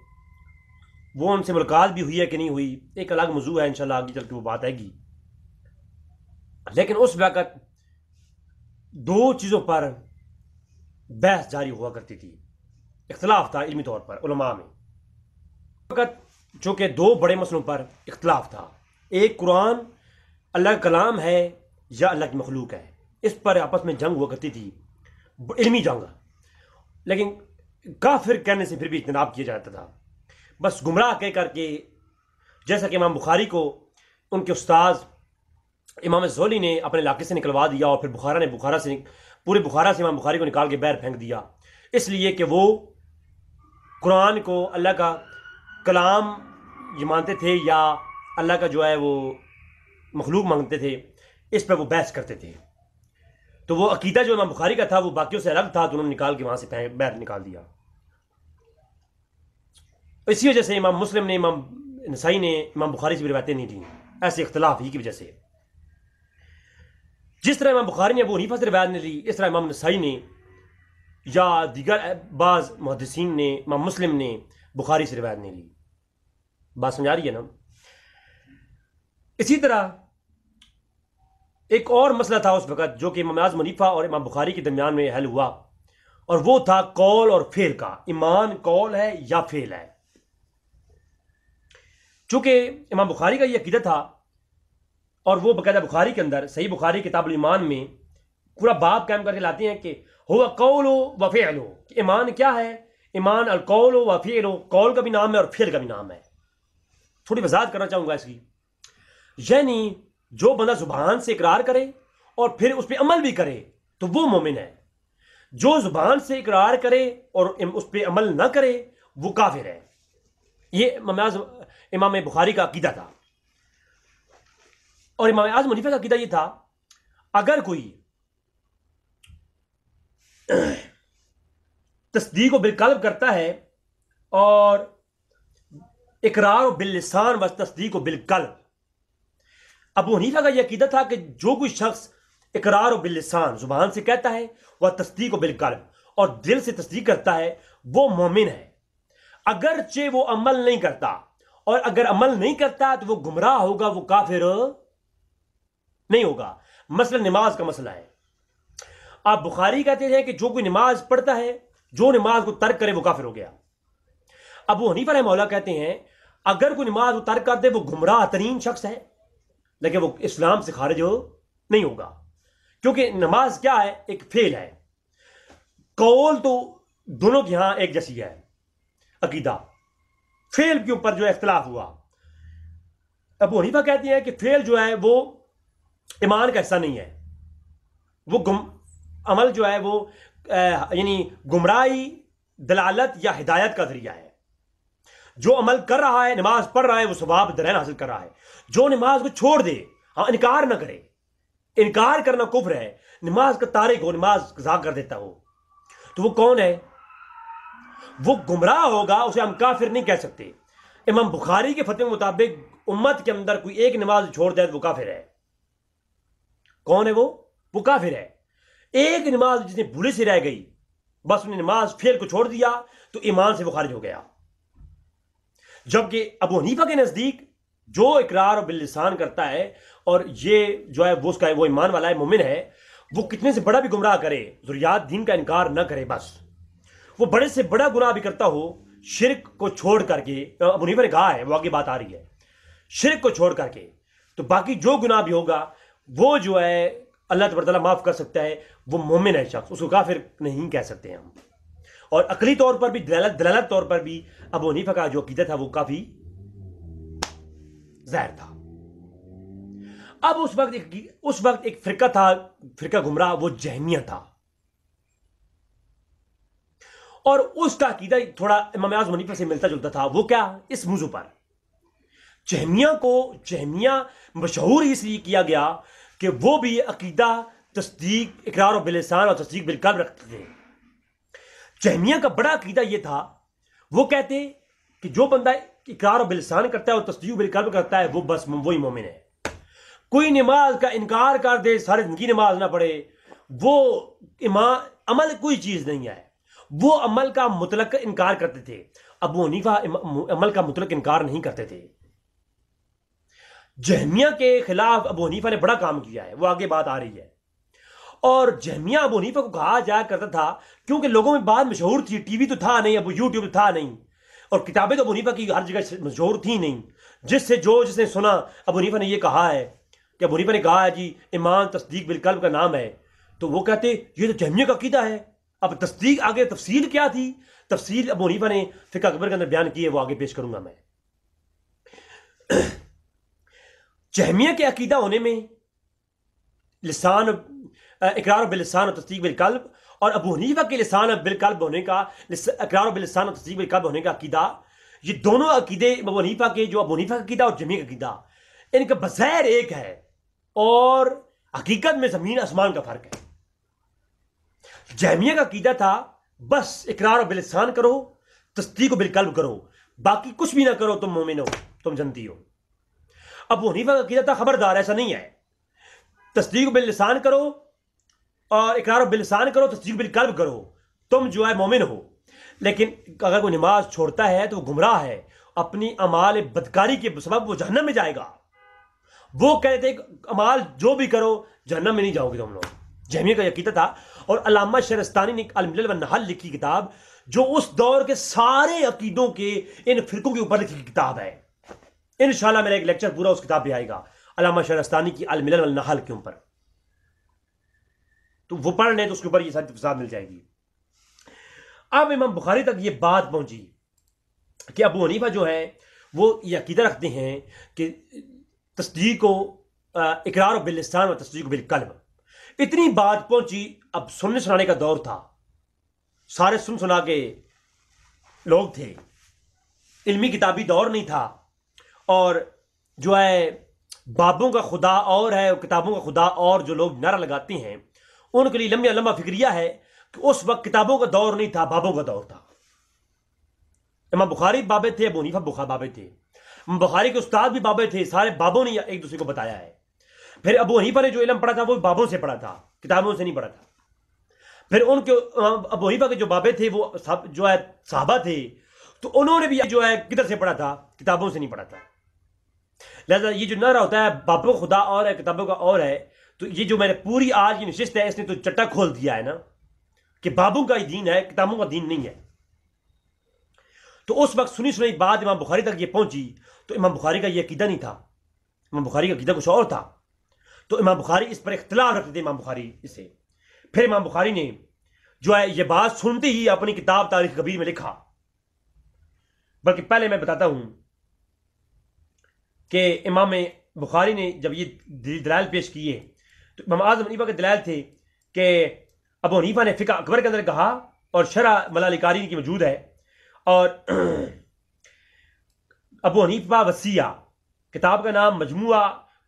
وہ ان سے ملاقات بھی ہوئی ہے کہ نہیں ہوئی، ایک الگ موضوع ہے، انشاءاللہ آگے چل کے وہ بات آئے گی. لیکن اس وقت 2 چیزوں پر بحث جاری ہوا کرتی تھی، اختلاف تھا علمی طور پر علماء میں. وقت چونکہ 2 بڑے مسئلوں پر اختلاف تھا، ایک قرآن اللہ کا کلام ہے یا اللہ کی مخلوق ہے، اس پر آپس میں جنگ ہوا کرتی تھی، علمی جنگ. لیکن کافر کہنے سے پھر بھی اجتناب کیا جاتا تھا، بس گمراہ کہہ کر کے، جیسا کہ امام بخاری کو ان کے استاذ امام زہلی نے اپنے علاقے سے نکلوا دیا، اور پھر پورے بخارا سے امام بخاری کو نکال کے باہر پھینک دیا، اس لیے کہ وہ قرآن کو اللہ کا کلام یہ مانتے تھے یا اللہ کا جو ہے وہ مخلوق مانگتے تھے. اس پر وہ بحث کرتے تھے. تو وہ عقیدہ جو امام بخاری کا تھا وہ باقیوں سے الگ تھا، تو انہوں نے نکال کے وہاں سے باہر نکال دیا. اسی وجہ سے امام مسلم نے، امام نسائی نے امام بخاری سے بھی روایتیں نہیں دیں، ایسے اختلاف ہی کی وجہ سے. جس طرح امام بخاری نے ابو حنیفہ سے روایت نہیں لی، اس طرح امام نسائی نے یا دیگر بعض محدثین نے، امام مسلم نے بخاری سے روایت نہیں لی. بات سمجھا رہی ہے نا؟ اسی طرح ایک اور مسئلہ تھا اس وقت جو کہ امام اعظم حنیفہ اور امام بخاری کے درمیان میں حل ہوا، اور وہ تھا قول اور فعل کا. ایمان قول ہے یا فعل ہے. چونکہ امام بخاری کا یہ عقیدہ تھا اور وہ باقاعدہ بخاری کے اندر صحیح بخاری کتاب الایمان میں پورا باب قائم کر کے لاتے ہیں کہ ہوا قول و فعل. ایمان کیا ہے؟ ایمان القول و فعل. قول کا بھی نام ہے اور فعل کا بھی نام ہے. تھوڑی وضاحت کرنا چاہوں گا اس کی. یعنی جو بندہ زبان سے اقرار کرے اور پھر اس پہ عمل بھی کرے تو وہ مومن ہے. جو زبان سے اقرار کرے اور اس پہ عمل نہ کرے وہ کافر ہے. یہ امام بخاری کا عقیدہ تھا. اور امام اعظم حنیفہ کا عقیدہ یہ تھا اگر کوئی تصدیق و بالقلب کرتا ہے اور اقرار و باللسان و تصدیق و بالقلب. ابو حنیفہ کا یہ عقیدہ تھا کہ جو کوئی شخص اقرار و باللسان زبان سے کہتا ہے وہ تصدیق و بالقلب اور دل سے تصدیق کرتا ہے وہ مومن ہے. اگرچہ وہ عمل نہیں کرتا اور اگر عمل نہیں کرتا تو وہ گمراہ ہوگا, وہ کافر نہیں ہوگا. مثلا نماز کا مسئلہ ہے. آپ بخاری کہتے ہیں کہ جو کوئی نماز پڑھتا ہے جو نماز کو ترک کرے وہ کافر ہو گیا. ابو حنیفہ رحمہ اللہ کہتے ہیں اگر کوئی نماز کو ترک کر دے وہ گمراہ ترین شخص ہے لیکن وہ اسلام سے خارج نہیں ہوگا. کیونکہ نماز کیا ہے؟ ایک فعل ہے. قول تو دونوں کے ہاں ایک جیسی ہے عقیدہ. فعل کے اوپر جو اختلاف ہوا. ابو حنیفہ کہتے ہیں کہ فعل جو ہے وہ ایمان کا حصہ نہیں ہے. وہ عمل جو ہے وہ یعنی گمراہی دلالت یا ہدایت کا ذریعہ ہے. جو عمل کر رہا ہے نماز پڑھ رہا ہے وہ ثواب درین حاصل کر رہا ہے. جو نماز کو چھوڑ دے, ہاں انکار نہ کرے, انکار کرنا کفر ہے, نماز کا تارک ہو, نماز قضا کر دیتا ہو, تو وہ کون ہے؟ وہ گمراہ ہوگا, اسے ہم کافر نہیں کہہ سکتے. امام بخاری کے فتوے کے مطابق امت کے اندر کوئی ایک نماز چھوڑ دے تو وہ کافر ہے. کون ہے وہ کافر ہے. ایک نماز جس نے بھولے سے رہ گئی, بس انہیں نماز فعل کو چھوڑ دیا تو ایمان سے وہ خارج ہو گیا. جبکہ ابو حنیفہ کے نزدیک جو اقرار و باللسان کرتا ہے اور یہ جو ہے وہ اس کا وہ ایمان والا ہے, مومن ہے, وہ کتنے سے بڑا بھی گمراہ کرے, ذریات دین کا انکار نہ کرے, بس وہ بڑے سے بڑا گناہ بھی کرتا ہو شرک کو چھوڑ کر کے, ابو حنیفہ نے کہا ہے, وہ آگے بات آ رہی ہے, شرک کو چھوڑ کر کے, تو باقی جو گناہ بھی ہوگا وہ جو ہے اللہ تبارک تعالیٰ معاف کر سکتا ہے. وہ مومن ہے شخص, اس کو کافر نہیں کہہ سکتے ہم. اور عقلی طور پر بھی دلالت طور پر بھی ابو حنیفہ کا جو عقیدہ تھا وہ کافی ظاہر تھا. اب اس وقت ایک فرقہ تھا, فرقہ گمراہ, وہ جہمیہ تھا. اور اس کا عقیدہ تھوڑا امام اعظم حنیفہ سے ملتا جلتا تھا. وہ کیا؟ اس موضوع پر جہمیہ مشہور اس لیے کیا گیا کہ وہ بھی عقیدہ تصدیق اقرار و باللسان اور تصدیق بالقلب رکھتے تھے. جہمیہ کا بڑا عقیدہ یہ تھا, وہ کہتے کہ جو بندہ اقرار و باللسان کرتا ہے اور تصدیق بالقلب کرتا ہے وہ بس وہی مومن ہے. کوئی نماز کا انکار کر دے, ساری زندگی نماز نہ پڑھے, وہ عمل کوئی چیز نہیں ہے. وہ عمل کا مطلق انکار کرتے تھے. ابو حنیفہ عمل کا مطلق انکار نہیں کرتے تھے. جہمیہ کے خلاف ابو حنیفہ نے بڑا کام کیا ہے, وہ آگے بات آ رہی ہے. اور جہمیہ ابو حنیفہ کو کہا جایا کرتا تھا کیونکہ لوگوں میں بات مشہور تھی, ٹی وی تو تھا نہیں, ابو یوٹیوب تھا نہیں, اور کتابیں تو ابو حنیفہ کی ہر جگہ مشہور تھی نہیں. جس نے سنا ابو حنیفہ نے یہ کہا ہے کہ ابو حنیفہ نے کہا ہے جی ایمان تصدیق بالقلب کا نام ہے, تو وہ کہتے یہ تو جہمیہ کا عقیدہ ہے. اب تصدیق آگے تفصیل کیا تھی, تفصیل ابو حنیفہ نے فقہ اکبر کے اندر بیان کی ہے, وہ آگے پیش کروں گا میں. جہمیہ کے عقیدہ ہونے میں لسان اقرار باللسان اور تصدیق بالقلب, اور ابو حنیفہ کے لسان بالقلب ہونے کا, اقرار باللسان اور تصدیق بالقلب ہونے کا عقیدہ, یہ دونوں عقیدے ابو حنیفہ کے, جو ابو حنیفہ کا عقیدہ اور جہمیہ کا عقیدہ, ان کا بظاہر ایک ہے اور حقیقت میں زمین آسمان کا فرق ہے. جہمیہ کا عقیدہ تھا بس اقرار باللسان کرو, تصدیق بالقلب کرو, باقی کچھ بھی نہ کرو, تم مومن ہو, تم جنتی ہو. ابو حنیفہ کا عقیدہ تھا خبردار ایسا نہیں ہے, تصدیق باللسان کرو اور اقرار باللسان کرو, تصدیق بالقلب کرو, تم جو ہے مومن ہو. لیکن اگر کوئی نماز چھوڑتا ہے تو وہ گمراہ ہے, اپنی اعمال بدکاری کے سبب وہ جہنم میں جائے گا. وہ کہتے ہیں اعمال جو بھی کرو جہنم میں نہیں جاؤ گے تم لوگ. جہمیہ کا عقیدہ تھا. اور علامہ شہرستانی نے الملل والنحل لکھی کتاب جو اس دور کے سارے عقیدوں کے ان فرقوں کے اوپر لکھی کتاب ہے. انشاءاللہ میرا ایک لیکچر پورا اس کتاب پہ آئے گا علامہ شہرستانی کی الملل والنحل کے اوپر، تو وہ پڑھ لیں تو اس کے اوپر یہ ساری تفصیلات مل جائے گی. اب امام بخاری تک یہ بات پہنچی کہ ابو حنیفہ جو ہے وہ یہ عقیدہ رکھتے ہیں کہ تصدیق و اقرار و باللسان و تصدیق و بالقلب. اتنی بات پہنچی، اب سننے سنانے کا دور تھا، سارے سن سنا کے لوگ تھے، علمی کتابی دور نہیں تھا، اور جو ہے بابوں کا خدا اور ہے اور کتابوں کا خدا اور جو لوگ نعرہ لگاتے ہیں ان کے لیے لمبا فکریہ ہے کہ اس وقت کتابوں کا دور نہیں تھا، بابوں کا دور تھا. امام بخاری بابے تھے، ابو حنیفہ بابے تھے، امام بخاری کے استاد بھی بابے تھے، سارے بابوں نے ایک دوسرے کو بتایا ہے. پھر ابو حنیفہ نے جو علم پڑھا تھا وہ بابوں سے پڑھا تھا، کتابوں سے نہیں پڑھا تھا. پھر ان کے ابو حنیفہ کے جو بابے تھے وہ جو ہے صحابہ تھے، تو انہوں نے بھی جو ہے کدھر سے پڑھا تھا؟ کتابوں سے نہیں پڑھا تھا. لہذا یہ جو نعرہ ہوتا ہے بابوں کا خدا اور ہے کتابوں کا اور ہے، تو یہ جو میں نے پوری آج کی نشست ہے اس نے تو چٹا کھول دیا ہے نا کہ بابوں کا ہی دین ہے، کتابوں کا دین نہیں ہے. تو اس وقت سنی سنی بات امام بخاری تک یہ پہنچی تو امام بخاری کا یہ عقیدہ نہیں تھا، امام بخاری کا عقیدہ کچھ اور تھا. تو امام بخاری اس پر اختلاف رکھتے تھے امام بخاری اسے. پھر امام بخاری نے جو ہے یہ بات سنتے ہی اپنی کتاب تاریخ کبیر میں لکھا. بلکہ پہلے میں بتاتا ہوں کہ امام بخاری نے جب یہ دلائل پیش کیے تو امام اعظم حنیفہ کے دلائل تھے کہ ابو حنیفہ نے فقہ اکبر کے اندر کہا، اور شرح ملالکاری کی موجود ہے، اور ابو حنیفہ وسیع کتاب کا نام مجموعہ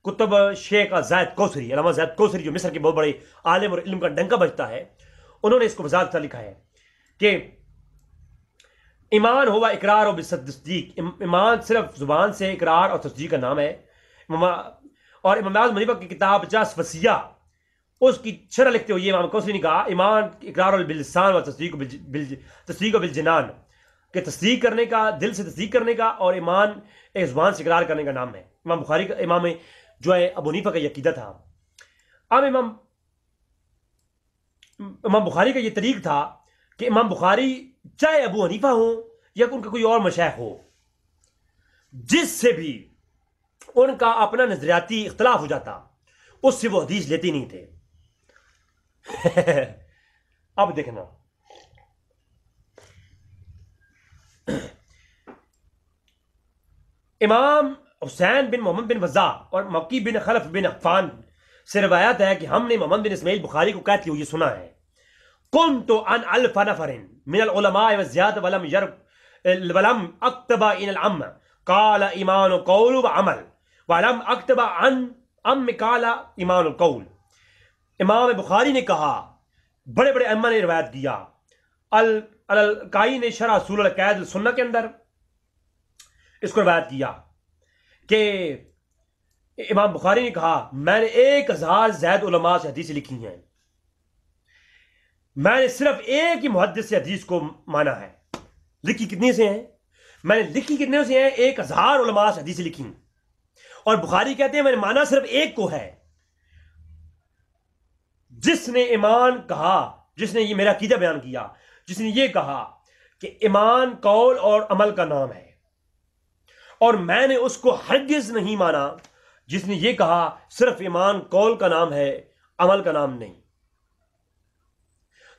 کتب شیخ زید کوثری، علامہ زید کوثری جو مصر کے بہت بڑے عالم اور علم کا ڈنکا بجتا ہے، انہوں نے اس کو وضاحت سے لکھا ہے کہ ایمان ہوا اقرار و تصدیق. ایمان صرف زبان سے اقرار اور تصدیق کا نام ہے. اور امام اعظم حنیفہ کی کتاب 50 وصیہ اس کی شرح لکھتے ہوئے امام کوثری نے کہا ایمان اقرار باللسان و تصدیق و بالجنان، کہ تصدیق کرنے کا، دل سے تصدیق کرنے کا، اور ایمان ایک زبان سے اقرار کرنے کا نام ہے. امام بخاری کا، امام جو ہے ابو حنیفہ کا یہ عقیدہ تھا. اب امام بخاری کا یہ طریق تھا کہ امام بخاری چاہے ابو حنیفہ ہوں یا ان کا کوئی اور مشائخ ہو، جس سے بھی ان کا اپنا نظریاتی اختلاف ہو جاتا اس سے وہ حدیث لیتے نہیں تھے. اب دیکھنا، امام حسین بن محمد بن وضاح اور مکی بن خلف بن عفان سے روایت ہے کہ ہم نے محمد بن اسماعیل بخاری کو کہتے ہوئے سنا ہے، كنت عن ألف نفر من العلماء والزيادة ولم أكتب إلى العم قال إيمان قول وعمل ولم أكتب عن عم قال إيمان القول. امام بخاری نے کہا، بڑے بڑے ائمہ نے روایت کیا، القائی نے شرح اصول العقائد السنہ کے اندر اس کو روایت کیا کہ امام بخاری نے کہا میں نے 1000 زائد علماء سے حدیث لکھی ہیں، میں نے صرف ایک ہی محدث سے حدیث کو مانا ہے. لکھی کتنے سے ہیں؟ میں نے لکھی کتنے سے ہیں؟ 1000 علماء سے حدیث لکھی. اور بخاری کہتے ہیں میں نے مانا صرف ایک کو ہے، جس نے ایمان کہا، جس نے یہ میرا عقیدہ بیان کیا، جس نے یہ کہا کہ ایمان قول اور عمل کا نام ہے، اور میں نے اس کو ہرگز نہیں مانا جس نے یہ کہا صرف ایمان قول کا نام ہے، عمل کا نام نہیں.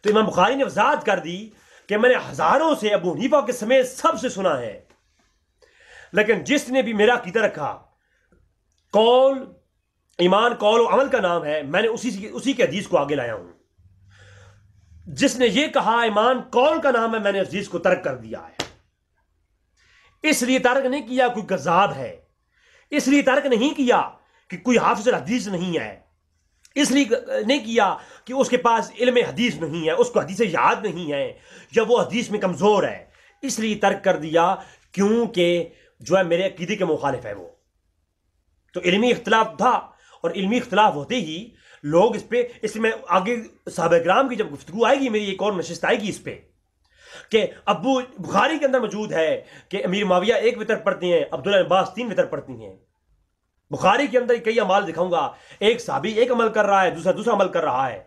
تو امام بخاری نے وضاحت کر دی کہ میں نے ہزاروں سے ابو حنیفہ کے سمیت سب سے سنا ہے، لیکن جس نے بھی میرا عقیدہ رکھا قول، ایمان قول و عمل کا نام ہے، میں نے اسی کے حدیث کو آگے لایا ہوں. جس نے یہ کہا ایمان قول کا نام ہے، میں نے حدیث کو ترک کر دیا ہے. اس لیے ترک نہیں کیا کوئی کذاب ہے، اس لیے ترک نہیں کیا کہ کوئی حافظ الحدیث نہیں ہے، اس لیے نہیں کیا کہ اس کے پاس علم حدیث نہیں ہے، اس کو حدیث یاد نہیں ہے، یا وہ حدیث میں کمزور ہے. اس لیے ترک کر دیا کیونکہ جو ہے میرے عقیدے کے مخالف ہے وہ. تو علمی اختلاف تھا، اور علمی اختلاف ہوتے ہی لوگ اس پہ، اس لیے میں آگے صحابہ کرام کی جب گفتگو آئے گی، میری ایک اور نشست آئے گی اس پہ کہ ابو بخاری کے اندر موجود ہے کہ امیر معاویہ 1 وتر پڑھتے ہیں، عبداللہ عباس 3 وتر پڑھتی ہیں. بخاری کے اندر کئی اعمال دکھاؤں گا، ایک صحابی ایک عمل کر رہا ہے، دوسرا عمل کر رہا ہے.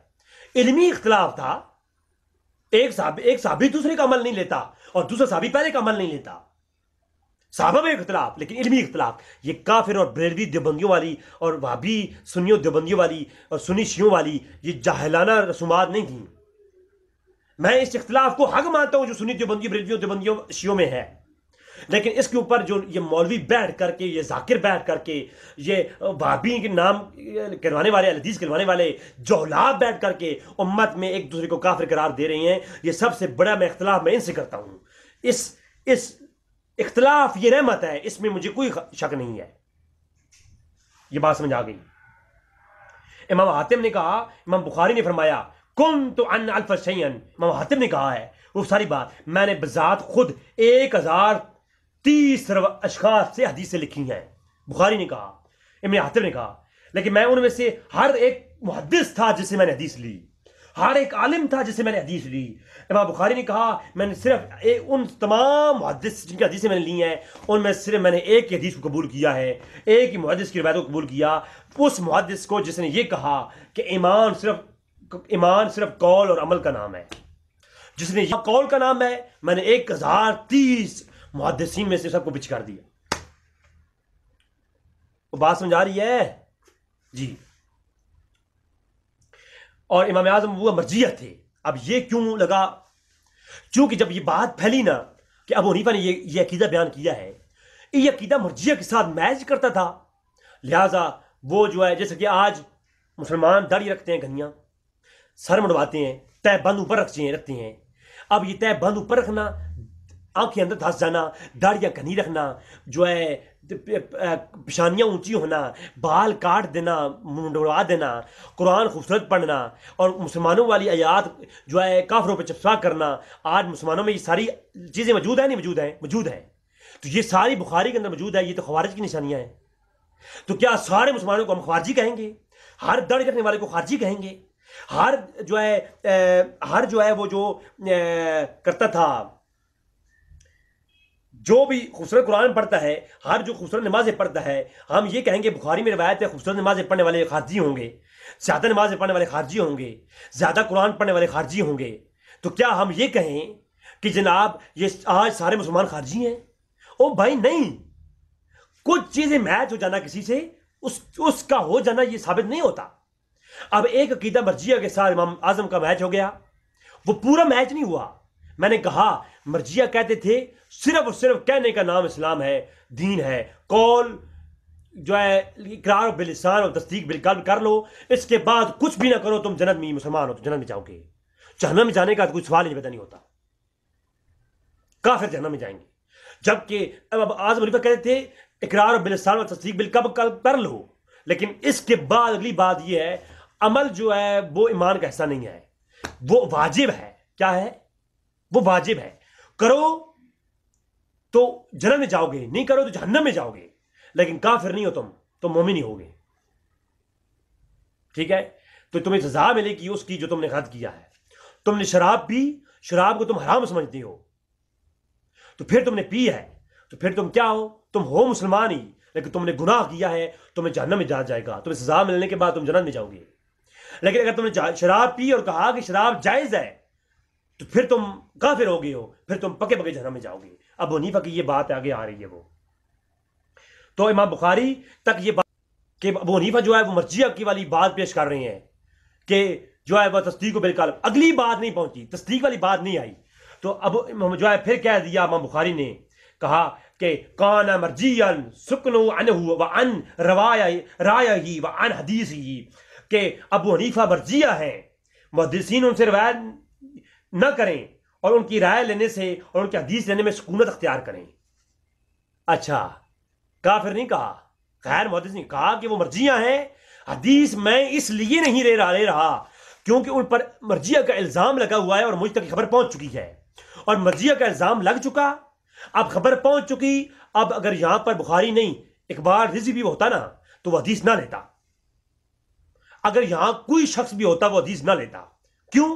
علمی اختلاف تھا. ایک صحابی دوسرے کا عمل نہیں لیتا اور دوسرا صحابی پہلے کا عمل نہیں لیتا. صحابہ میں اختلاف لیکن علمی اختلاف. یہ کافر اور بریلوی دیوبندیوں والی اور وہابی سنیوں دیوبندیوں والی اور سنی شیعوں والی یہ جاہلانہ رسومات نہیں تھیں. میں اس اختلاف کو حق مانتا ہوں جو سنی دیوبندیوں بریلویوں دیوبندیوں شیعوں میں ہے، لیکن اس کے اوپر جو یہ مولوی بیٹھ کر کے، یہ ذاکر بیٹھ کر کے، یہ وہابی کے نام کروانے والے، الحدیث کروانے والے جوہلات بیٹھ کر کے امت میں ایک دوسرے کو کافر قرار دے رہے ہیں. یہ سب سے بڑا میں اختلاف میں ان سے کرتا ہوں. اس اختلاف یہ رحمت ہے، اس میں مجھے کوئی شک نہیں ہے. یہ بات سمجھ آ گئی. امام حاتم نے کہا، امام بخاری نے فرمایا کنت عن الف شیئا. امام حاتم نے کہا ہے وہ ساری بات میں نے بذات خود 1030 اشخاص سے حدیثیں لکھی ہیں. بخاری نے کہا، ابن حاتم نے کہا، لیکن میں ان میں سے ہر ایک محدث تھا جس سے میں نے حدیث لی، ہر ایک عالم تھا جس سے میں نے حدیث لی. امام بخاری نے کہا میں نے صرف ان تمام محدث جن کی حدیثیں میں نے لی ہیں ان میں صرف میں نے ایک ہی حدیث کو قبول کیا ہے، ایک ہی محدث کی روایت کو قبول کیا. اس محدث کو جس نے یہ کہا کہ ایمان صرف قول اور عمل کا نام ہے، جس نے یہ قول کا نام ہے، میں نے 1030 محدثین میں سے سب کو پچھ کر دیا. وہ بات سمجھ آ رہی ہے جی. اور امام اعظم وہ مرجیہ تھے. اب یہ کیوں لگا؟ چونکہ جب یہ بات پھیلی نا کہ ابو حنیفہ نے یہ عقیدہ بیان کیا ہے، یہ عقیدہ مرجیہ کے ساتھ میچ کرتا تھا، لہٰذا وہ جو ہے جیسے کہ آج مسلمان داڑھی رکھتے ہیں، گھنیاں سر مڑواتے ہیں، تہ بند اوپر رکھتے ہیں. اب یہ تہ بند اوپر رکھنا، آنکھیں اندر دھس جانا، داڑیاں گھنی رکھنا، جو ہے پیشانیاں اونچی ہونا، بال کاٹ دینا، منڈوا دینا، قرآن خوبصورت پڑھنا اور مسلمانوں والی آیات جو ہے کافروں پہ چسپاں کرنا، آج مسلمانوں میں یہ ساری چیزیں موجود ہیں نہیں موجود ہیں. تو یہ ساری بخاری کے اندر موجود ہے. یہ تو خوارج کی نشانیاں ہیں. تو کیا سارے مسلمانوں کو ہم خارجی کہیں گے؟ ہر داڑھی رکھنے والے کو خارجی کہیں گے؟ ہر جو ہے وہ جو کرتا تھا، جو بھی خوبصورت قرآن پڑھتا ہے، ہر جو خوبصورت نمازیں پڑھتا ہے، ہم یہ کہیں گے بخاری میں روایت ہے خوبصورت نمازیں پڑھنے والے خارجی ہوں گے، زیادہ نمازیں پڑھنے والے خارجی ہوں گے، زیادہ قرآن پڑھنے والے خارجی ہوں گے. تو کیا ہم یہ کہیں کہ جناب یہ آج سارے مسلمان خارجی ہیں؟ او بھائی نہیں. کچھ چیزیں میچ ہو جانا کسی سے، اس کا ہو جانا یہ ثابت نہیں ہوتا. اب ایک عقیدہ مرجیہ کے ساتھ امام اعظم کا میچ ہو گیا، وہ پورا میچ نہیں ہوا. میں نے کہا مرجیہ کہتے تھے صرف اور صرف کہنے کا نام اسلام ہے، دین ہے، قول جو ہے اقرار باللسان اور تصدیق بالقلب کر لو، اس کے بعد کچھ بھی نہ کرو، تم جنت میں مسلمان ہو تو جنت میں جاؤ گے. جہنم میں جانے کا کوئی سوال ہی پیدا نہیں ہوتا. کافر جہنم میں جائیں گے. جبکہ اب اعظم حنیفہ کہتے تھے اقرار باللسان اور تصدیق بالقلب کر لو، لیکن اس کے بعد اگلی بات یہ ہے عمل جو ہے وہ ایمان کا حصہ نہیں ہے، وہ واجب ہے. کیا ہے؟ وہ واجب ہے. کرو تو جنت میں جاؤ گے، نہیں کرو تو جہنم میں جاؤ گے. لیکن کافر نہیں ہو تم مومن ہی ہوگے. ٹھیک ہے؟ تو تمہیں سزا ملے گی اس کی جو تم نے غلط کیا ہے. تم نے شراب پی، شراب کو تم حرام سمجھتے ہو، تو پھر تم نے پی ہے، تو پھر تم کیا ہو؟ تم ہو مسلمان ہی، لیکن تم نے گناہ کیا ہے، تمہیں جہنم میں جائے گا. تمہیں سزا ملنے کے بعد تم جنت میں جاؤ گے. لیکن اگر تم نے شراب پی اور کہا کہ شراب جائز ہے تو پھر تم کافر ہو گئے ہو، پھر تم پکے پکے جہنم میں جاؤ گے. ابو حنیفہ کی یہ بات آگے آ رہی ہے. وہ تو امام بخاری تک یہ بات کہ ابو حنیفہ جو ہے وہ مرجیہ کی والی بات پیش کر رہے ہیں کہ جو ہے وہ تصدیق بالقلب، اگلی بات نہیں پہنچی، تصدیق والی بات نہیں آئی. تو اب جو ہے پھر کہہ دیا امام بخاری نے، کہا کہ کان مرجیا سکنو عنہ وعن رایہ وعن حدیثہ، کہ ابو حنیفہ مرجیہ ہیں، محدثین ان سے روایت نہ کریں اور ان کی رائے لینے سے اور ان کی حدیث لینے میں سکونت اختیار کریں. اچھا، کافر نہیں کہا، غیر محدث نہیں کہا کہ وہ مرجیہ ہیں. حدیث میں اس لیے نہیں لے رہا کیونکہ ان پر مرجیہ کا الزام لگا ہوا ہے اور مجھ تک خبر پہنچ چکی ہے، اور مرجیہ کا الزام لگ چکا، اب خبر پہنچ چکی. اب اگر یہاں پر بخاری نہیں اقبال رضی بھی ہوتا نا تو وہ حدیث نہ لیتا. اگر یہاں کوئی شخص بھی ہوتا وہ حدیث نہ لیتا. کیوں؟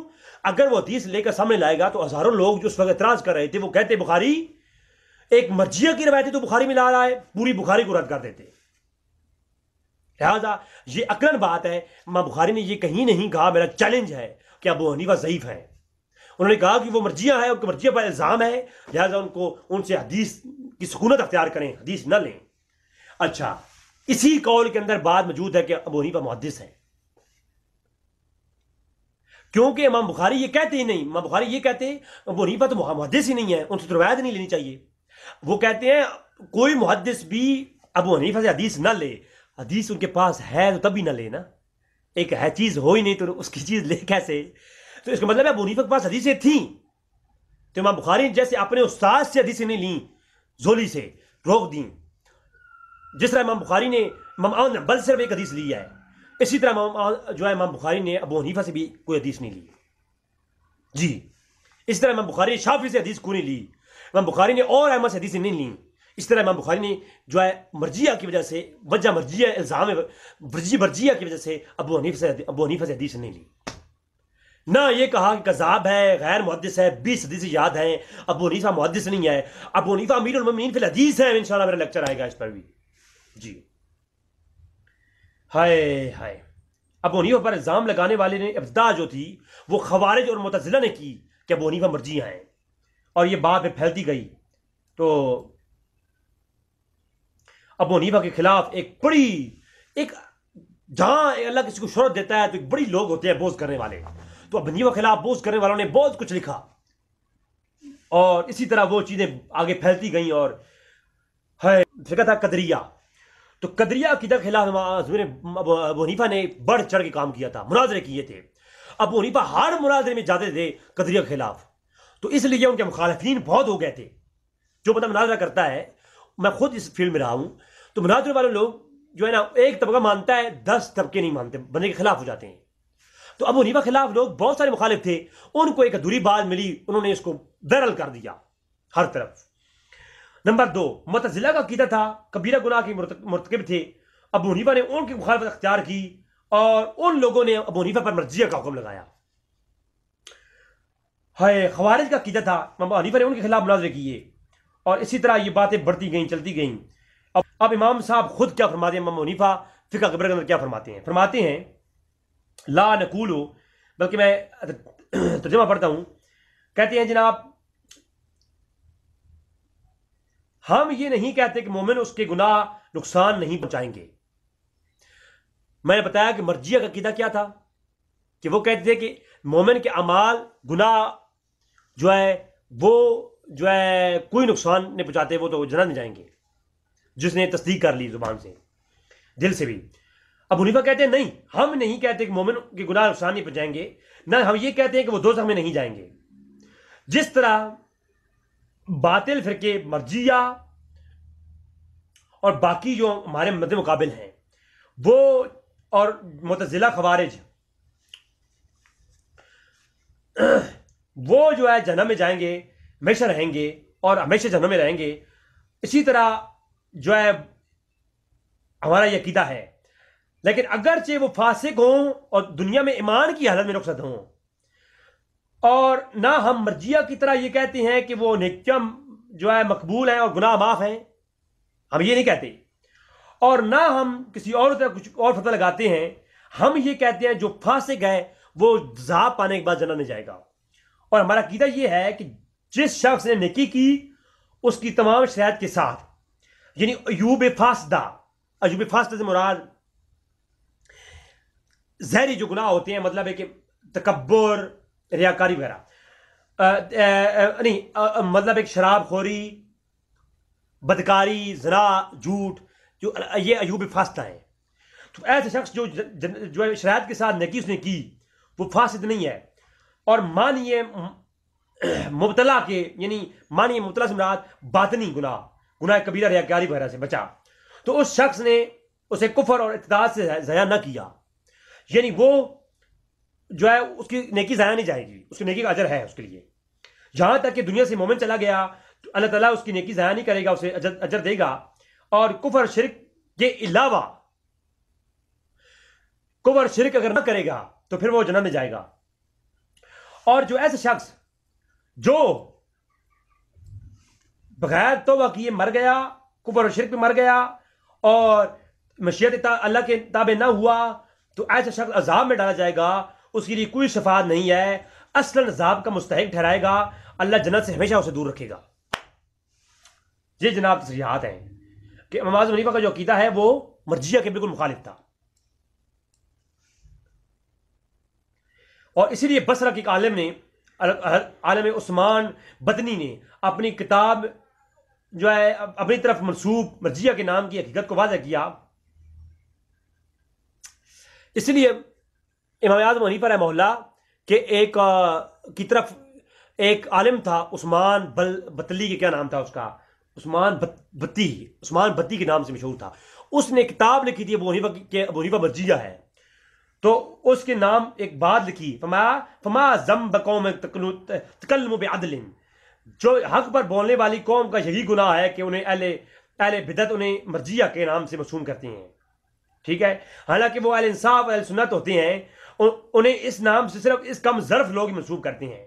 اگر وہ حدیث لے کر سامنے لائے گا تو ہزاروں لوگ جو اس وقت اعتراض کر رہے تھے وہ کہتے بخاری ایک مرجیہ کی روایت تو بخاری میں لا رہا ہے، پوری بخاری کو رد کر دیتے. لہذا یہ عقلاً بات ہے. امام بخاری نے یہ کہیں نہیں کہا، میرا چیلنج ہے کہ ابو حنیفہ ضعیف ہیں. انہوں نے کہا کہ وہ مرجیہ ہیں، ان کو مرجیہ پر الزام ہے، لہٰذا ان سے حدیث کی سکونت اختیار کریں، حدیث نہ لیں. اچھا، اسی قول کے اندر بات موجود ہے کہ ابو حنیفہ محدث ہیں، کیونکہ امام بخاری یہ کہتے ہی نہیں. امام بخاری یہ کہتے ہیں ابو حنیفہ تو محدث ہی نہیں ہے، ان سے تو روایت نہیں لینی چاہیے. وہ کہتے ہیں کوئی محدث بھی ابو حنیفہ سے حدیث نہ لے، حدیث ان کے پاس ہے تو تب بھی نہ لے نا. ایک ہے چیز ہو ہی نہیں تو اس کی چیز لے کیسے؟ تو اس کا مطلب ہے ابو حنیفہ کے پاس حدیثیں تھیں، تو امام بخاری جیسے اپنے استاد سے حدیثیں نہیں لیں، زولی سے روک دیں. جس طرح امام بخاری نے امام احمد بن حنبل سے صرف ایک حدیث لی ہے، اسی طرح امام بخاری نے ابو حنیفہ سے بھی کوئی حدیث نہیں لی. جی، اس طرح امام بخاری نے شافعی سے حدیث کو نہیں لی، امام بخاری نے اور احمد سے حدیثیں نہیں لیں. اس طرح امام بخاری نے مرجیہ کی وجہ سے، وجہ مرجیہ الزام مرجیہ کی وجہ سے ابو حنیفہ سے حدیث نہیں لی. نہ یہ کہا کہ کذاب ہے، غیر محدث ہے، 20 حدیثیں یاد ہیں، ابو حنیفہ محدث نہیں ہے. ابو حنیفہ امیر المومنین فی الحدیث ہے. انشاءاللہ میرا لیکچر آئے گا اس پر بھی. جی، ہائے ہائے. ابو حنیفہ پر الزام لگانے والے نے ابتدا جو تھی وہ خوارج اور معتزلہ نے کی کہ ابو حنیفہ مرجیہ ہیں، اور یہ بات پھر پھیلتی گئی. تو ابو حنیفہ کے خلاف ایک جہاں اللہ کسی کو شہرت دیتا ہے تو ایک بڑی لوگ ہوتے ہیں بوز کرنے والے. تو ابو حنیفہ کے خلاف بوز کرنے والوں نے بہت کچھ لکھا، اور اسی طرح وہ چیزیں آگے پھیلتی گئیں. اور فقہ تھا قدریہ، تو قدریہ عقیدہ کے خلاف ابو حنیفہ نے بڑھ چڑھ کے کام کیا تھا، مناظرے کیے تھے. ابو حنیفہ ہر مناظرے میں جاتے تھے قدریہ کے خلاف، تو اس لیے ان کے مخالفین بہت ہو گئے تھے. جو بندہ مناظرہ کرتا ہے، میں خود اس فیلڈ میں رہا ہوں، تو مناظرے والے لوگ جو ہے نا ایک طبقہ مانتا ہے، 10 طبقے نہیں مانتے، بندے کے خلاف ہو جاتے ہیں. تو ابو حنیفہ کے خلاف لوگ بہت سارے مخالف تھے، ان کو ایک ادھوری بات ملی، انہوں نے اس کو بیرل کر دیا ہر طرف. نمبر 2، معتزلہ کا عقیدہ تھا، کبیرہ گناہ کے مرتکب تھے. ابو حنیفہ نے ان کی مخالفت اختیار کی، اور ان لوگوں نے ابو حنیفہ پر مرجیہ کا حکم لگایا. خوارج کا عقیدہ تھا، ابو حنیفہ نے ان کے خلاف مناظرے کیے، اور اسی طرح یہ باتیں بڑھتی گئیں، چلتی گئیں. اب امام صاحب خود کیا فرماتے ہیں، امام حنیفہ فقہ اکبر کے اندر کیا فرماتے ہیں لا نقولو، بلکہ میں ترجمہ پڑھتا ہوں. کہتے ہیں جناب، ہم یہ نہیں کہتے کہ مومن اس کے گناہ نقصان نہیں پہنچائیں گے. میں نے بتایا کہ مرجیہ کا عقیدہ کیا تھا، کہ وہ کہتے تھے کہ مومن کے اعمال گناہ جو ہے وہ کوئی نقصان نہیں پہنچاتے، وہ تو جنت میں جائیں گے، جس نے تصدیق کر لی زبان سے، دل سے بھی. ابو حنیفہ کہتے ہیں نہیں، ہم نہیں کہتے کہ مومن کے گناہ نقصان نہیں پہنچائیں گے، نہ ہم یہ کہتے ہیں کہ وہ دوزخ میں نہیں جائیں گے. جس طرح باطل فرقے مرجیہ اور باقی جو ہمارے مد مقابل ہیں وہ، اور معتزلہ خوارج، وہ جو ہے جہنم میں جائیں گے، ہمیشہ رہیں گے اور ہمیشہ جہنم میں رہیں گے. اسی طرح جو ہے ہمارا یہ عقیدہ ہے. لیکن اگرچہ وہ فاسق ہوں اور دنیا میں ایمان کی حالت میں رخصت ہوں، اور نہ ہم مرجیہ کی طرح یہ کہتے ہیں کہ وہ نیکیاں جو ہے مقبول ہیں اور گناہ معاف ہیں، ہم یہ نہیں کہتے. اور نہ ہم کسی اور طرح کچھ اور فتویٰ لگاتے ہیں، ہم یہ کہتے ہیں جو فاسق ہے وہ عذاب پانے کے بعد جنت میں جائے گا. اور ہمارا عقیدہ یہ ہے کہ جس شخص نے نیکی کی اس کی تمام شرائط کے ساتھ، یعنی ایوب فاسدہ سے مراد ظاہری جو گناہ ہوتے ہیں، مطلب ہے کہ تکبر، ریاکاری وغیرہ، نہیں، مطلب ایک شراب خوری، بدکاری، زنا، جھوٹ، جو یہ ایوب فاسدہ ہیں. تو ایسے شخص جو شرائط کے ساتھ نیکی اس نے کی وہ فاسد نہیں ہے. اور مانیے مبتلا کے، یعنی مانیے مبتلا سے مراد باطنی گناہ کبیرہ، ریاکاری وغیرہ سے بچا، تو اس شخص نے اسے کفر اور ارتداد سے ضائع نہ کیا، یعنی وہ جو ہے اس کی نیکی ضائع نہیں جائے گی، اس کی نیکی کا اجر ہے اس کے لیے. جہاں تک کہ دنیا سے مومن چلا گیا تو اللہ تعالیٰ اس کی نیکی ضائع نہیں کرے گا، اسے اجر دے گا. اور کفر شرک کے علاوہ، کفر شرک اگر نہ کرے گا تو پھر وہ جنت میں جائے گا. اور جو ایسے شخص جو بغیر توبہ کیے مر گیا، کفر اور شرک پہ مر گیا اور مشیت اللہ کے تابع نہ ہوا، تو ایسا شخص عذاب میں ڈالا جائے گا. اس کے لیے کوئی شفاعت نہیں ہے، اصلاً عذاب کا مستحق ٹھہرائے گا، اللہ جنت سے ہمیشہ اسے دور رکھے گا۔ یہ جناب تصریحات ہیں کہ امام اعظم حنیفہ کا جو عقیدہ ہے وہ مرجیہ کے بالکل مخالف تھا، اور اسی لیے بصرہ کے ایک عالم نے، عالم عثمان بدنی نے اپنی کتاب جو ہے اپنی طرف منسوب مرجیہ کے نام کی حقیقت کو واضح کیا۔ اس لیے امام اعظم حنیفہ رحمہ اللہ کے ایک کی طرف ایک عالم تھا عثمان بطلی کے، کیا نام تھا اس کا، عثمان بتی کے نام سے مشہور تھا، اس نے کتاب لکھی تھی ابو حنیفہ مرجیہ ہے، تو اس کے نام ایک بات لکھی، فما ذنب قوم تکلم بعدل، جو حق پر بولنے والی قوم کا یہی گناہ ہے کہ انہیں اہل بدعت انہیں مرجیہ کے نام سے مسموم کرتے ہیں، ٹھیک ہے، حالانکہ وہ اہل انصاف اہل سنت ہوتے ہیں، انہیں اس نام سے صرف اس کم ظرف لوگ منسوب کرتے ہیں،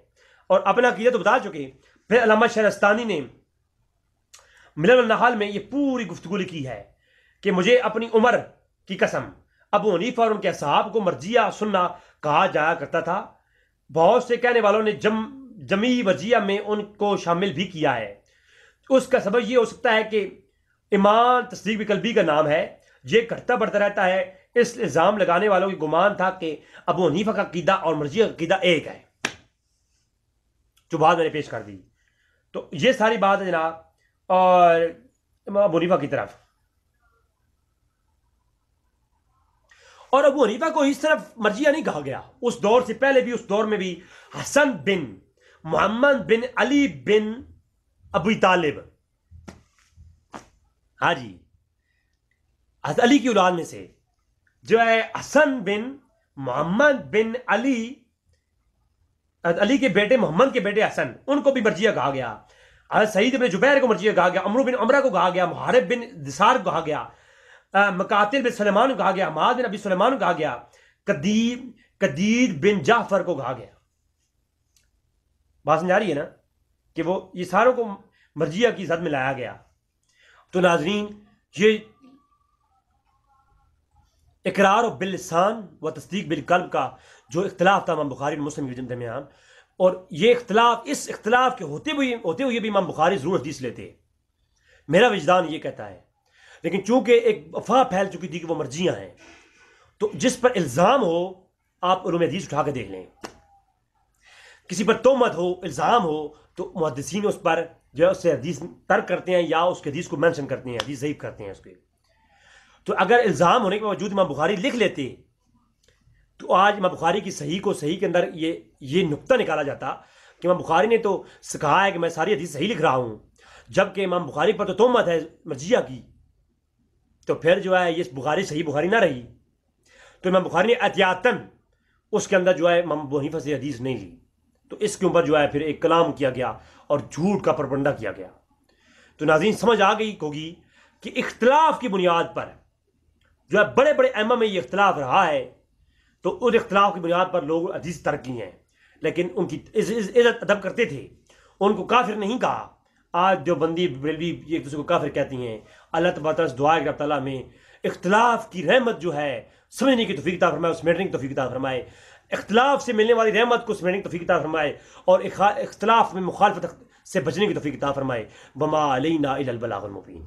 اور اپنا عقیدہ تو بتا چکے۔ پھر علامہ شہرستانی نے ملل النحال میں یہ پوری گفتگو لکھی ہے کہ مجھے اپنی عمر کی قسم ابو حنیفہ اور ان کے اصحاب کو مرجیہ سننا کہا جایا کرتا تھا، بہت سے کہنے والوں نے جمی مرجیہ میں ان کو شامل بھی کیا ہے۔ اس کا سبب یہ ہو سکتا ہے کہ ایمان تصدیق بالقلبی کا نام ہے، یہ گھٹتا بڑھتا رہتا ہے، اس الزام لگانے والوں کی گمان تھا کہ ابو حنیفہ کا عقیدہ اور مرجیہ کا عقیدہ ایک ہے، جو بات میں نے پیش کر دی۔ تو یہ ساری بات ہے جناب، اور امام ابو حنیفہ کی طرف، اور ابو حنیفہ کو اس طرف مرجیہ نہیں کہا گیا، اس دور سے پہلے بھی، اس دور میں بھی حسن بن محمد بن علی بن ابی طالب، ہاں جی، حضرت علی کی اولاد میں سے جو ہے حسن بن محمد بن علی، حضرت علی کے بیٹے محمد کے بیٹے حسن، ان کو بھی مرجیہ کہا گیا، حضرت سعید بن جبیر کو مرجیہ کہا گیا، عمرو بن عمرہ کو کہا گیا، محارب بن دثار کو کہا گیا، مقاتل بن سلیمان کو کہا گیا، معاذ بن ابی سلیمان کو کہا گیا، قدید بن جعفر کو کہا گیا۔ بات سمجھا رہی ہے نا کہ وہ یہ ساروں کو مرجیہ کی زد میں لایا گیا۔ تو ناظرین، یہ اقرار باللسان و تصدیق بالقلب کا جو اختلاف تھا امام بخاری اور مسلم کے درمیان، اور یہ اختلاف، اس اختلاف کے ہوتے ہوئے بھی امام بخاری ضرور حدیث لیتے، میرا وجدان یہ کہتا ہے، لیکن چونکہ ایک افواہ پھیل چکی تھی کہ وہ مرجیہ ہیں، تو جس پر الزام ہو آپ علوم حدیث اٹھا کے دیکھ لیں، کسی پر تہمت ہو، الزام ہو، تو محدثین اس پر جو ہے اس سے حدیث ترک کرتے ہیں یا اس کے حدیث کو مینشن کرتے ہیں، حدیث ضعیف کرتے ہیں اس کے۔ تو اگر الزام ہونے کے باوجود امام بخاری لکھ لیتے تو آج امام بخاری کی صحیح کو صحیح کے اندر یہ نقطہ نکالا جاتا کہ امام بخاری نے تو کہا ہے کہ میں ساری حدیث صحیح لکھ رہا ہوں، جبکہ امام بخاری پر تو تہمت ہے مرجیہ کی، تو پھر جو ہے یہ بخاری صحیح بخاری نہ رہی۔ تو امام بخاری نے احتیاطاً اس کے اندر جو ہے امام ابو حنیفہ سے حدیث نہیں لی، تو اس کے اوپر جو ہے پھر ایک کلام کیا گیا اور جھوٹ کا پروپگنڈا کیا گیا۔ تو ناظرین سمجھ آ گئی ہوگی کہ اختلاف کی بنیاد پر جو ہے بڑے بڑے ائمہ میں یہ اختلاف رہا ہے، تو اس اختلاف کی بنیاد پر لوگ حدیث ترک کی ہیں، لیکن ان کی عزت ادب کرتے تھے، ان کو کافر نہیں کہا۔ آج دیوبندی بریلوی ایک دوسرے کو کافر کہتی ہیں۔ اللہ تبارک تعالیٰ سے دعا ہے کہ رب تعالیٰ میں اختلاف کی رحمت جو ہے سمجھنے کی توفیق عطا فرمائے، سمیٹنے کی توفیق عطا فرمائے، اختلاف سے ملنے والی رحمت کو سمیٹنے کی توفیق عطا فرمائے، اور اختلاف میں مخالفت سے بچنے کی توفیق عطا فرمائے۔ وما علینا الا البلاغ المبین۔